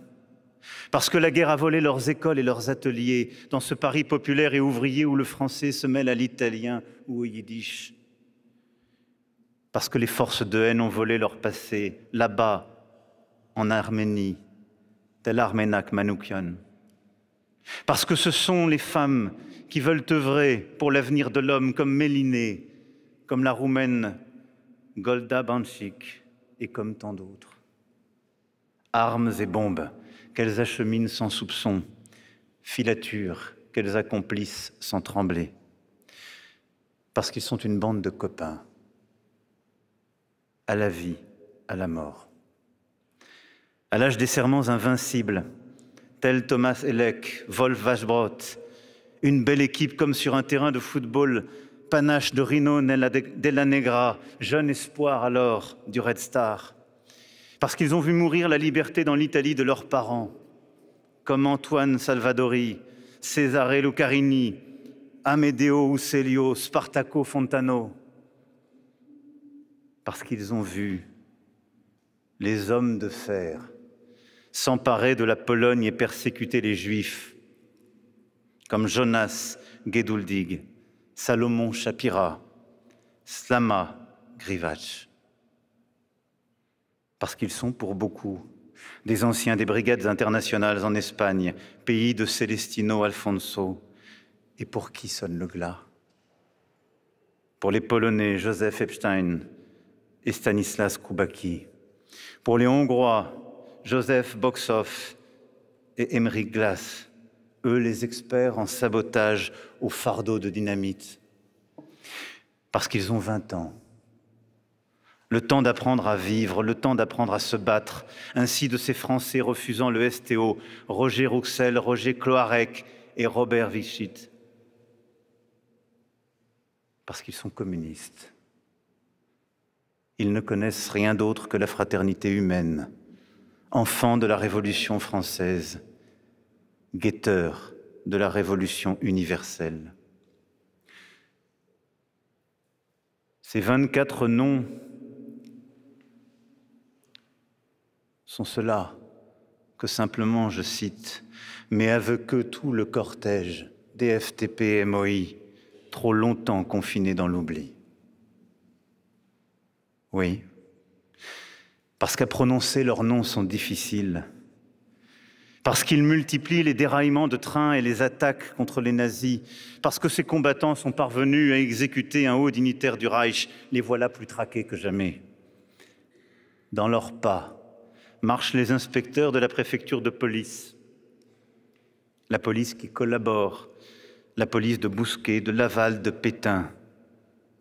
Parce que la guerre a volé leurs écoles et leurs ateliers dans ce Paris populaire et ouvrier où le français se mêle à l'italien ou au yiddish. Parce que les forces de haine ont volé leur passé, là-bas, en Arménie, tel Armenak Manouchian. Parce que ce sont les femmes qui veulent œuvrer pour l'avenir de l'homme, comme Méliné, comme la Roumaine Golda Bančić et comme tant d'autres. Armes et bombes qu'elles acheminent sans soupçon, filatures qu'elles accomplissent sans trembler. Parce qu'ils sont une bande de copains, à la vie, à la mort. À l'âge des serments invincibles, tel Thomas Elek, Wolf Waschbrot, une belle équipe comme sur un terrain de football, panache de Rino Della Negra, jeune espoir alors du Red Star. Parce qu'ils ont vu mourir la liberté dans l'Italie de leurs parents, comme Antoine Salvadori, Cesare Lucarini, Amedeo Ucelio, Spartaco Fontano. Parce qu'ils ont vu les hommes de fer s'emparer de la Pologne et persécuter les Juifs, comme Jonas Geduldig, Salomon Shapira, Slama Grivach. Parce qu'ils sont pour beaucoup des anciens des brigades internationales en Espagne, pays de Celestino Alfonso, et pour qui sonne le glas? Pour les Polonais Józef Epstein et Stanislas Kubacki, pour les Hongrois Józef Boksov et Emmerich Glass, eux les experts en sabotage au fardeau de dynamite. Parce qu'ils ont 20 ans, le temps d'apprendre à vivre, le temps d'apprendre à se battre, ainsi de ces Français refusant le STO, Roger Rouxel, Roger Cloarec et Robert Vichit. Parce qu'ils sont communistes. Ils ne connaissent rien d'autre que la fraternité humaine, enfants de la Révolution française, guetteurs de la Révolution universelle. Ces 24 noms sont ceux-là que simplement, je cite, « mais avec eux tout le cortège des FTP-MOI, trop longtemps confinés dans l'oubli ». Oui, parce qu'à prononcer leurs noms sont difficiles, parce qu'ils multiplient les déraillements de trains et les attaques contre les nazis, parce que ces combattants sont parvenus à exécuter un haut dignitaire du Reich, les voilà plus traqués que jamais. Dans leurs pas marchent les inspecteurs de la préfecture de police, la police qui collabore, la police de Bousquet, de Laval, de Pétain,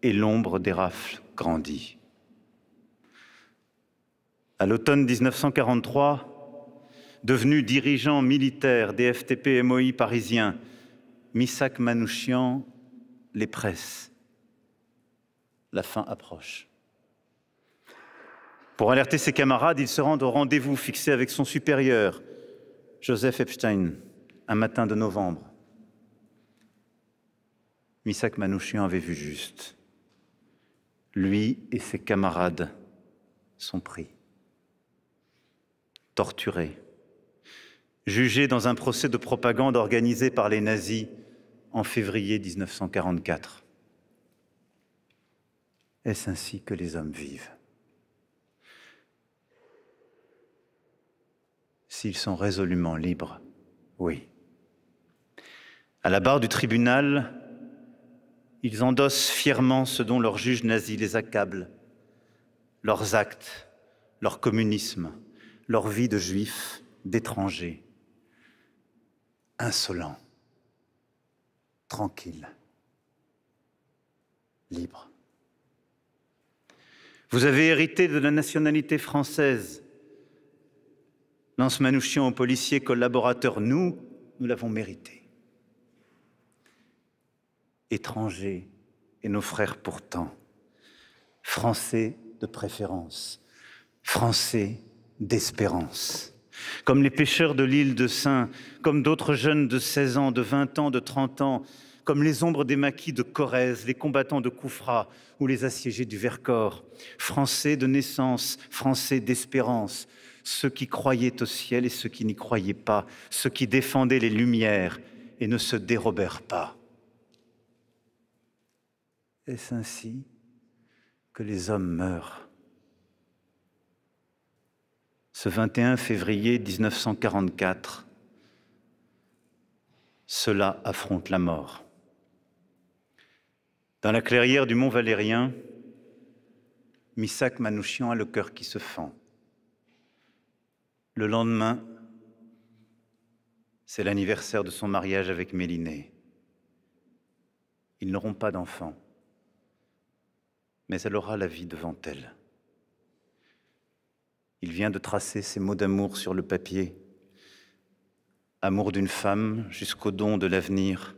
et l'ombre des rafles grandit. À l'automne 1943, devenu dirigeant militaire des FTP-MOI parisiens, Missak Manouchian les presse. La fin approche. Pour alerter ses camarades, il se rend au rendez-vous fixé avec son supérieur, Joseph Epstein, un matin de novembre. Missak Manouchian avait vu juste. Lui et ses camarades sont pris, torturés, jugés dans un procès de propagande organisé par les nazis en février 1944. Est-ce ainsi que les hommes vivent? S'ils sont résolument libres, oui. À la barre du tribunal, ils endossent fièrement ce dont leurs juges nazis les accablent, leurs actes, leur communisme, leur vie de juifs, d'étrangers, insolents, tranquilles, libres. Vous avez hérité de la nationalité française, lance Manouchian aux policiers collaborateurs. Nous l'avons mérité. Étrangers et nos frères pourtant, Français de préférence, Français d'espérance. Comme les pêcheurs de l'île de Sein, comme d'autres jeunes de 16 ans, de 20 ans, de 30 ans, comme les ombres des maquis de Corrèze, les combattants de Koufra ou les assiégés du Vercors. Français de naissance, Français d'espérance, ceux qui croyaient au ciel et ceux qui n'y croyaient pas, ceux qui défendaient les Lumières et ne se dérobèrent pas. Est-ce ainsi que les hommes meurent? Ce 21 février 1944, ceux-là affrontent la mort. Dans la clairière du Mont Valérien, Missak Manouchian a le cœur qui se fend. Le lendemain, c'est l'anniversaire de son mariage avec Mélinée. Ils n'auront pas d'enfants, mais elle aura la vie devant elle. Il vient de tracer ses mots d'amour sur le papier. Amour d'une femme jusqu'au don de l'avenir.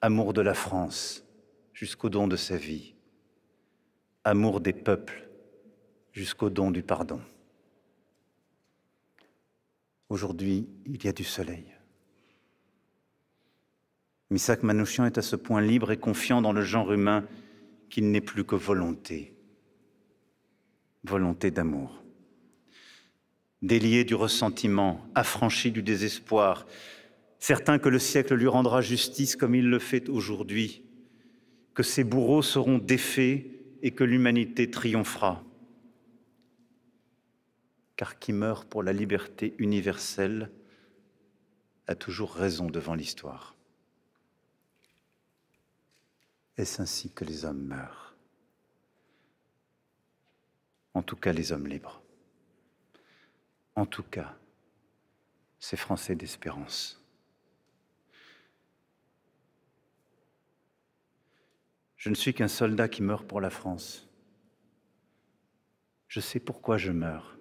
Amour de la France jusqu'au don de sa vie. Amour des peuples jusqu'au don du pardon. Aujourd'hui, il y a du soleil. Missak Manouchian est à ce point libre et confiant dans le genre humain qu'il n'est plus que volonté. Volonté d'amour. Délié du ressentiment, affranchi du désespoir, certain que le siècle lui rendra justice comme il le fait aujourd'hui, que ses bourreaux seront défaits et que l'humanité triomphera. Car qui meurt pour la liberté universelle a toujours raison devant l'histoire. Est-ce ainsi que les hommes meurent? En tout cas, les hommes libres. En tout cas, ces Français d'espérance. Je ne suis qu'un soldat qui meurt pour la France. Je sais pourquoi je meurs.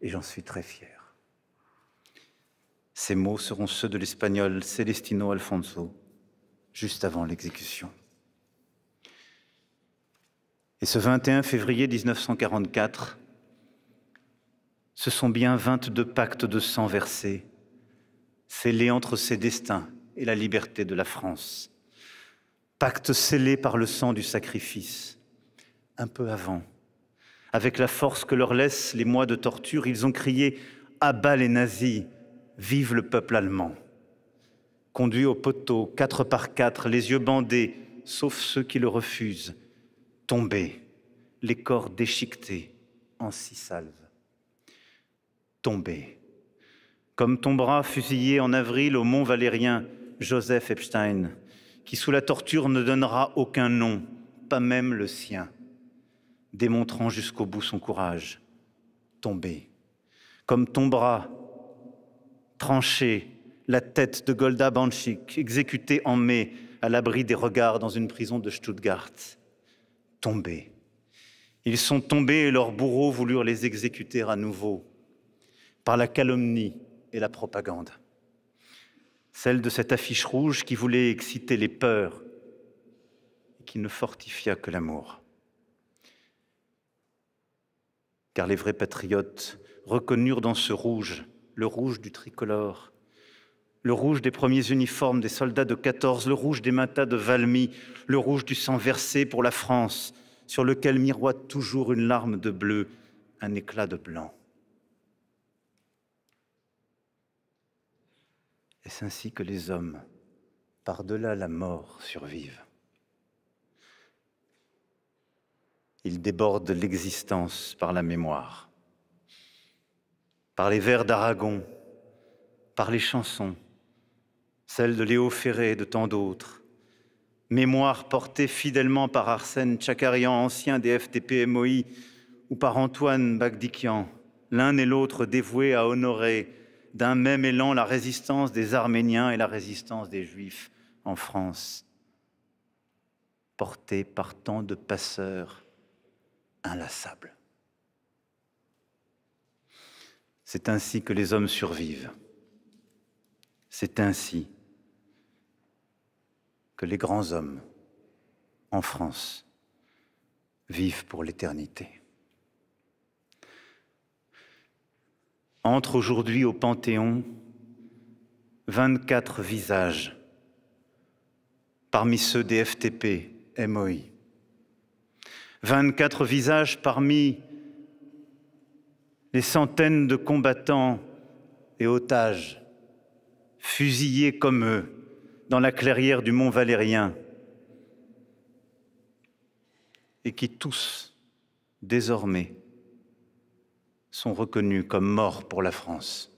Et j'en suis très fier. Ces mots seront ceux de l'Espagnol Celestino Alfonso, juste avant l'exécution. Et ce 21 février 1944, ce sont bien 22 pactes de sang versés, scellés entre ses destins et la liberté de la France. Pactes scellés par le sang du sacrifice. Un peu avant, Avec la force que leur laissent les mois de torture, ils ont crié « À bas les nazis, vive le peuple allemand !» Conduits au poteau, 4 par 4, les yeux bandés, sauf ceux qui le refusent, tombés, les corps déchiquetés en 6 salves. Tombés. Comme tombera fusillé en avril au Mont Valérien Joseph Epstein, qui sous la torture ne donnera aucun nom, pas même le sien, démontrant jusqu'au bout son courage. Tombé. Comme tombera, tranché, la tête de Golda Banchik, exécutée en mai à l'abri des regards dans une prison de Stuttgart. Tombés. Ils sont tombés et leurs bourreaux voulurent les exécuter à nouveau par la calomnie et la propagande. Celle de cette affiche rouge qui voulait exciter les peurs et qui ne fortifia que l'amour. Car les vrais patriotes reconnurent dans ce rouge, le rouge du tricolore, le rouge des premiers uniformes des soldats de 14, le rouge des matas de Valmy, le rouge du sang versé pour la France, sur lequel miroite toujours une larme de bleu, un éclat de blanc. Est-ce ainsi que les hommes, par-delà la mort, survivent? Ils débordent l'existence par la mémoire, par les vers d'Aragon, par les chansons, celles de Léo Ferré et de tant d'autres, mémoire portée fidèlement par Arsène Tchakarian, ancien des FTP-MOI, ou par Antoine Bagdikian, l'un et l'autre dévoués à honorer d'un même élan la résistance des Arméniens et la résistance des Juifs en France, portée par tant de passeurs inlassables. C'est ainsi que les hommes survivent. C'est ainsi que les grands hommes en France vivent pour l'éternité. Entrent aujourd'hui au Panthéon 24 visages parmi ceux des FTP, MOI. 24 visages parmi les centaines de combattants et otages fusillés comme eux dans la clairière du Mont Valérien et qui tous, désormais, sont reconnus comme morts pour la France.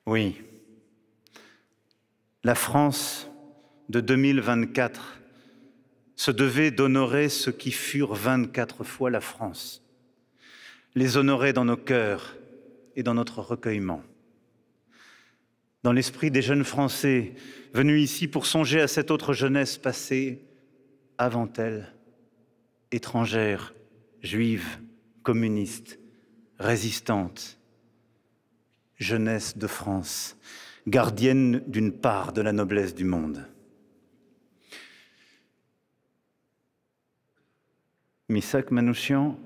Oui, la France de 2024 se devait d'honorer ceux qui furent 24 fois la France, les honorer dans nos cœurs et dans notre recueillement. Dans l'esprit des jeunes Français venus ici pour songer à cette autre jeunesse passée avant elle, étrangère, juive, communiste, résistante, jeunesse de France, gardienne d'une part de la noblesse du monde. Missak Manouchian,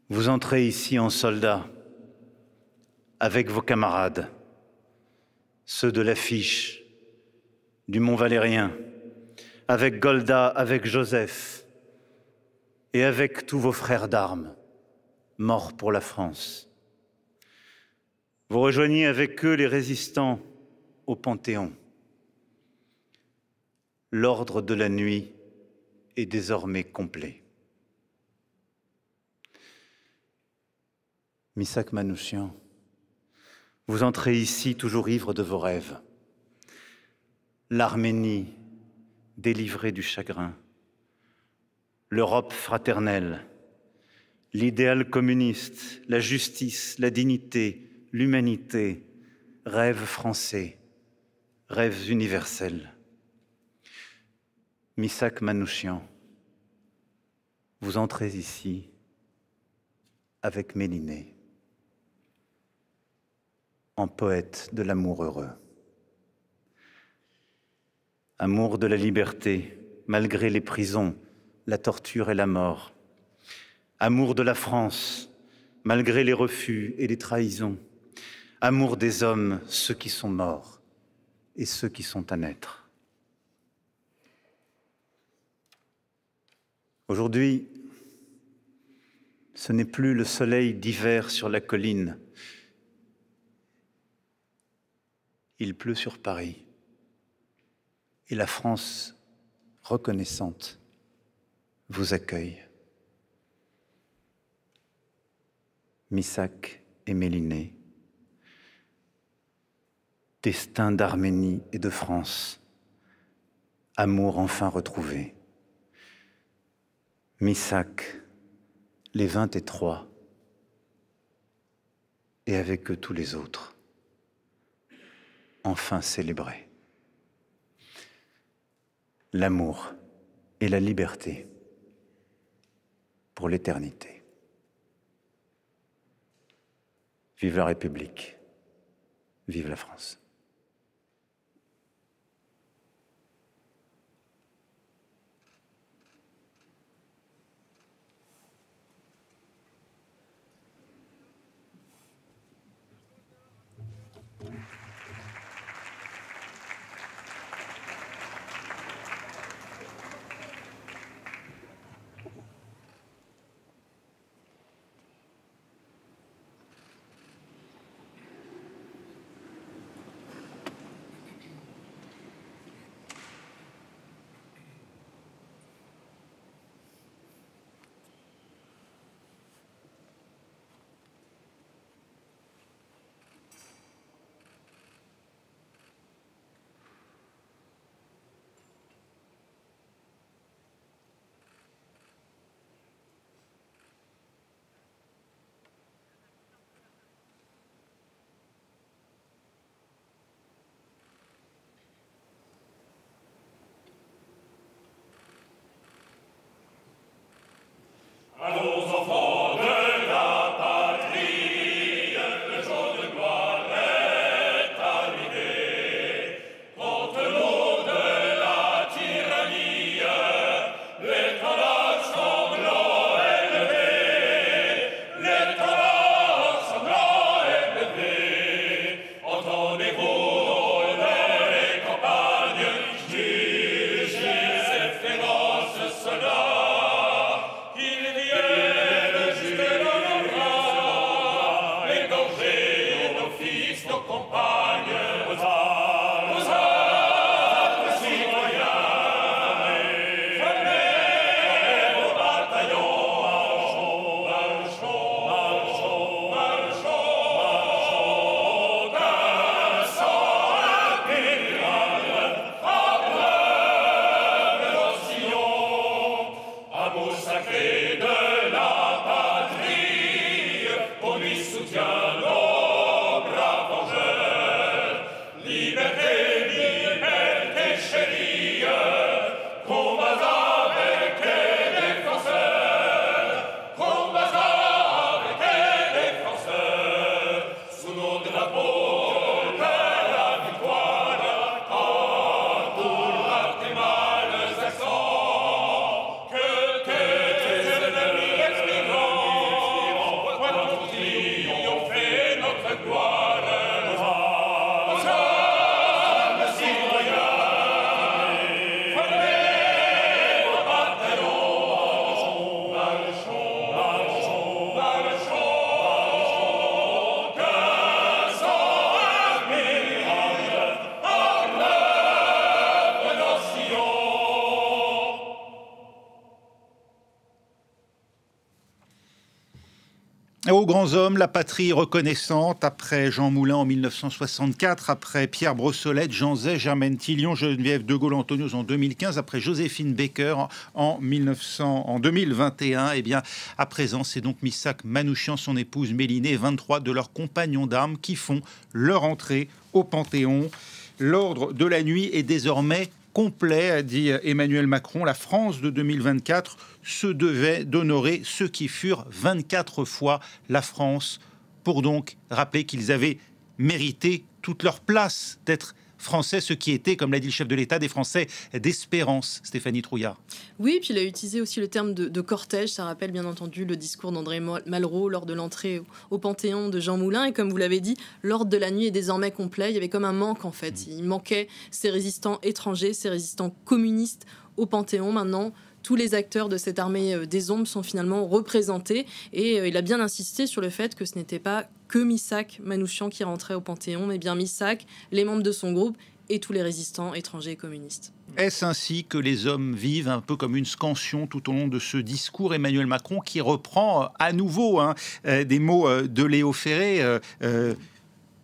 vous entrez ici en soldat avec vos camarades, ceux de l'affiche du Mont Valérien, avec Golda, avec Joseph et avec tous vos frères d'armes, morts pour la France. Vous rejoignez avec eux les résistants au Panthéon. L'ordre de la nuit est désormais complet. Missak Manouchian, vous entrez ici toujours ivre de vos rêves. L'Arménie délivrée du chagrin, l'Europe fraternelle, l'idéal communiste, la justice, la dignité, l'humanité, rêves français, rêves universels. Missak Manouchian, vous entrez ici avec Méliné, en poète de l'amour heureux. Amour de la liberté, malgré les prisons, la torture et la mort. Amour de la France, malgré les refus et les trahisons. Amour des hommes, ceux qui sont morts et ceux qui sont à naître. Aujourd'hui, Ce n'est plus le soleil d'hiver sur la colline. Il pleut sur Paris. Et la France reconnaissante vous accueille. Missak et Mélinée, destin d'Arménie et de France, amour enfin retrouvé. Missak, les 23, et avec eux tous les autres, enfin célébrés. L'amour et la liberté pour l'éternité. Vive la République, vive la France. À nos enfants de la patrie, le jour de gloire est arrivé. Contre l'eau de la tyrannie, l'étendard sanglant est levé. L'étendard sanglant est levé. Entendez-vous dans les campagnes, juger ces féroces soldats. Aux grands hommes, la patrie reconnaissante, après Jean Moulin en 1964, après Pierre Brossolette, Jean Zay, Germaine Tillion, Geneviève de Gaulle-Antonios en 2015, après Joséphine Baker en 2021, et bien à présent c'est donc Missak Manouchian, son épouse Mélinée, 23 de leurs compagnons d'armes qui font leur entrée au Panthéon. L'ordre de la nuit est désormais complet, a dit Emmanuel Macron. La France de 2024 se devait d'honorer ceux qui furent 24 fois la France, pour donc rappeler qu'ils avaient mérité toute leur place d'être Français, ceux qui étaient, comme l'a dit le chef de l'État, des Français d'espérance. Stéphanie Trouillard. Oui, puis il a utilisé aussi le terme de cortège. Ça rappelle bien entendu le discours d'André Malraux lors de l'entrée au Panthéon de Jean Moulin. Et comme vous l'avez dit, l'ordre de la nuit est désormais complet. Il y avait comme un manque en fait. Il manquait ces résistants étrangers, ces résistants communistes au Panthéon. Maintenant, tous les acteurs de cette armée des ombres sont finalement représentés. Et il a bien insisté sur le fait que ce n'était pas que Missak Manouchian qui rentrait au Panthéon, mais bien Missak, les membres de son groupe et tous les résistants étrangers et communistes. Est-ce ainsi que les hommes vivent, un peu comme une scansion tout au long de ce discours? Emmanuel Macron qui reprend à nouveau des mots de Léo Ferré,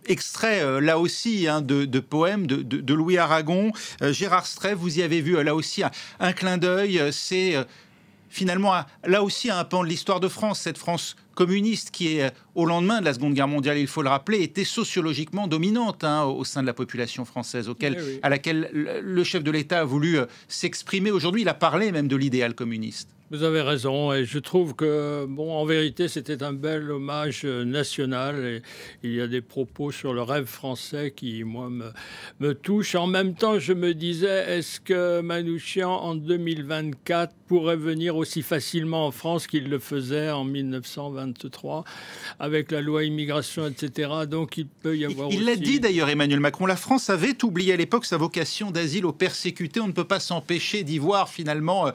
extrait là aussi de poèmes de Louis Aragon. Gérard Strève, vous y avez vu là aussi un clin d'œil. C'est finalement là aussi un pan de l'histoire de France, cette France communiste qui est, au lendemain de la Seconde Guerre mondiale, il faut le rappeler, était sociologiquement dominante au sein de la population française, à laquelle le chef de l'État a voulu s'exprimer. Aujourd'hui, il a parlé même de l'idéal communiste. Vous avez raison, et je trouve que, en vérité, c'était un bel hommage national, et il y a des propos sur le rêve français qui, moi, me touchent. En même temps, je me disais, est-ce que Manouchian, en 2024, pourrait venir aussi facilement en France qu'il le faisait en 1923, avec la loi immigration, etc. Donc, il peut y avoir Il l'a dit d'ailleurs, Emmanuel Macron, la France avait oublié à l'époque sa vocation d'asile aux persécutés. On ne peut pas s'empêcher d'y voir, finalement,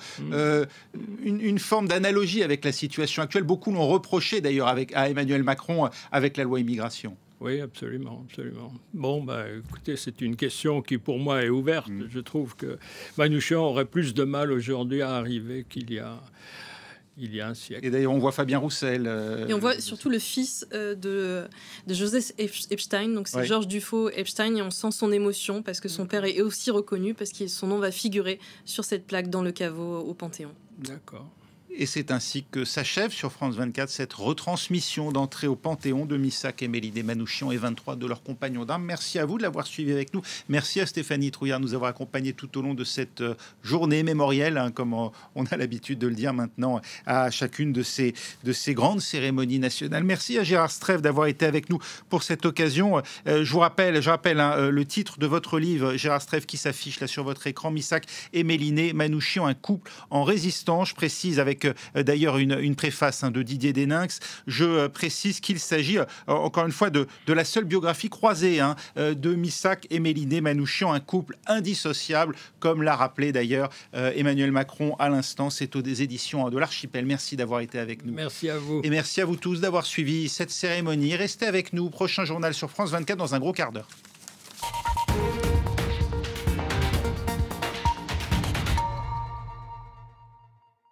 une forme d'analogie avec la situation actuelle. Beaucoup l'ont reproché d'ailleurs à Emmanuel Macron avec la loi immigration. Oui, absolument, absolument. Bon, écoutez, c'est une question qui pour moi est ouverte. Je trouve que Manouchian aurait plus de mal aujourd'hui à arriver qu'il y a un siècle. Et d'ailleurs, on voit Fabien Roussel. Et on voit surtout le fils de Joseph Epstein, donc c'est Georges Dufaux Epstein, et on sent son émotion parce que son père est aussi reconnu, parce que son nom va figurer sur cette plaque dans le caveau au Panthéon. D'accord. Et c'est ainsi que s'achève sur France 24 cette retransmission d'entrée au Panthéon de Missak et Mélinée Manouchian et 23 de leurs compagnons d'armes. Merci à vous de l'avoir suivi avec nous. Merci à Stéphanie Trouillard de nous avoir accompagnés tout au long de cette journée mémorielle, comme on a l'habitude de le dire maintenant, à chacune de ces grandes cérémonies nationales. Merci à Gérard Strève d'avoir été avec nous pour cette occasion. Je rappelle le titre de votre livre, Gérard Strève, qui s'affiche là sur votre écran, Missak et Mélinée Manouchian, un couple en résistance. Je précise avec d'ailleurs une préface de Didier Deninx. Je précise qu'il s'agit encore une fois de la seule biographie croisée de Missak et Mélinée Manouchian, un couple indissociable, comme l'a rappelé d'ailleurs Emmanuel Macron à l'instant. C'est aux éditions de l'Archipel. Merci d'avoir été avec nous. Merci à vous. Et merci à vous tous d'avoir suivi cette cérémonie. Restez avec nous. Prochain journal sur France 24 dans un gros quart d'heure.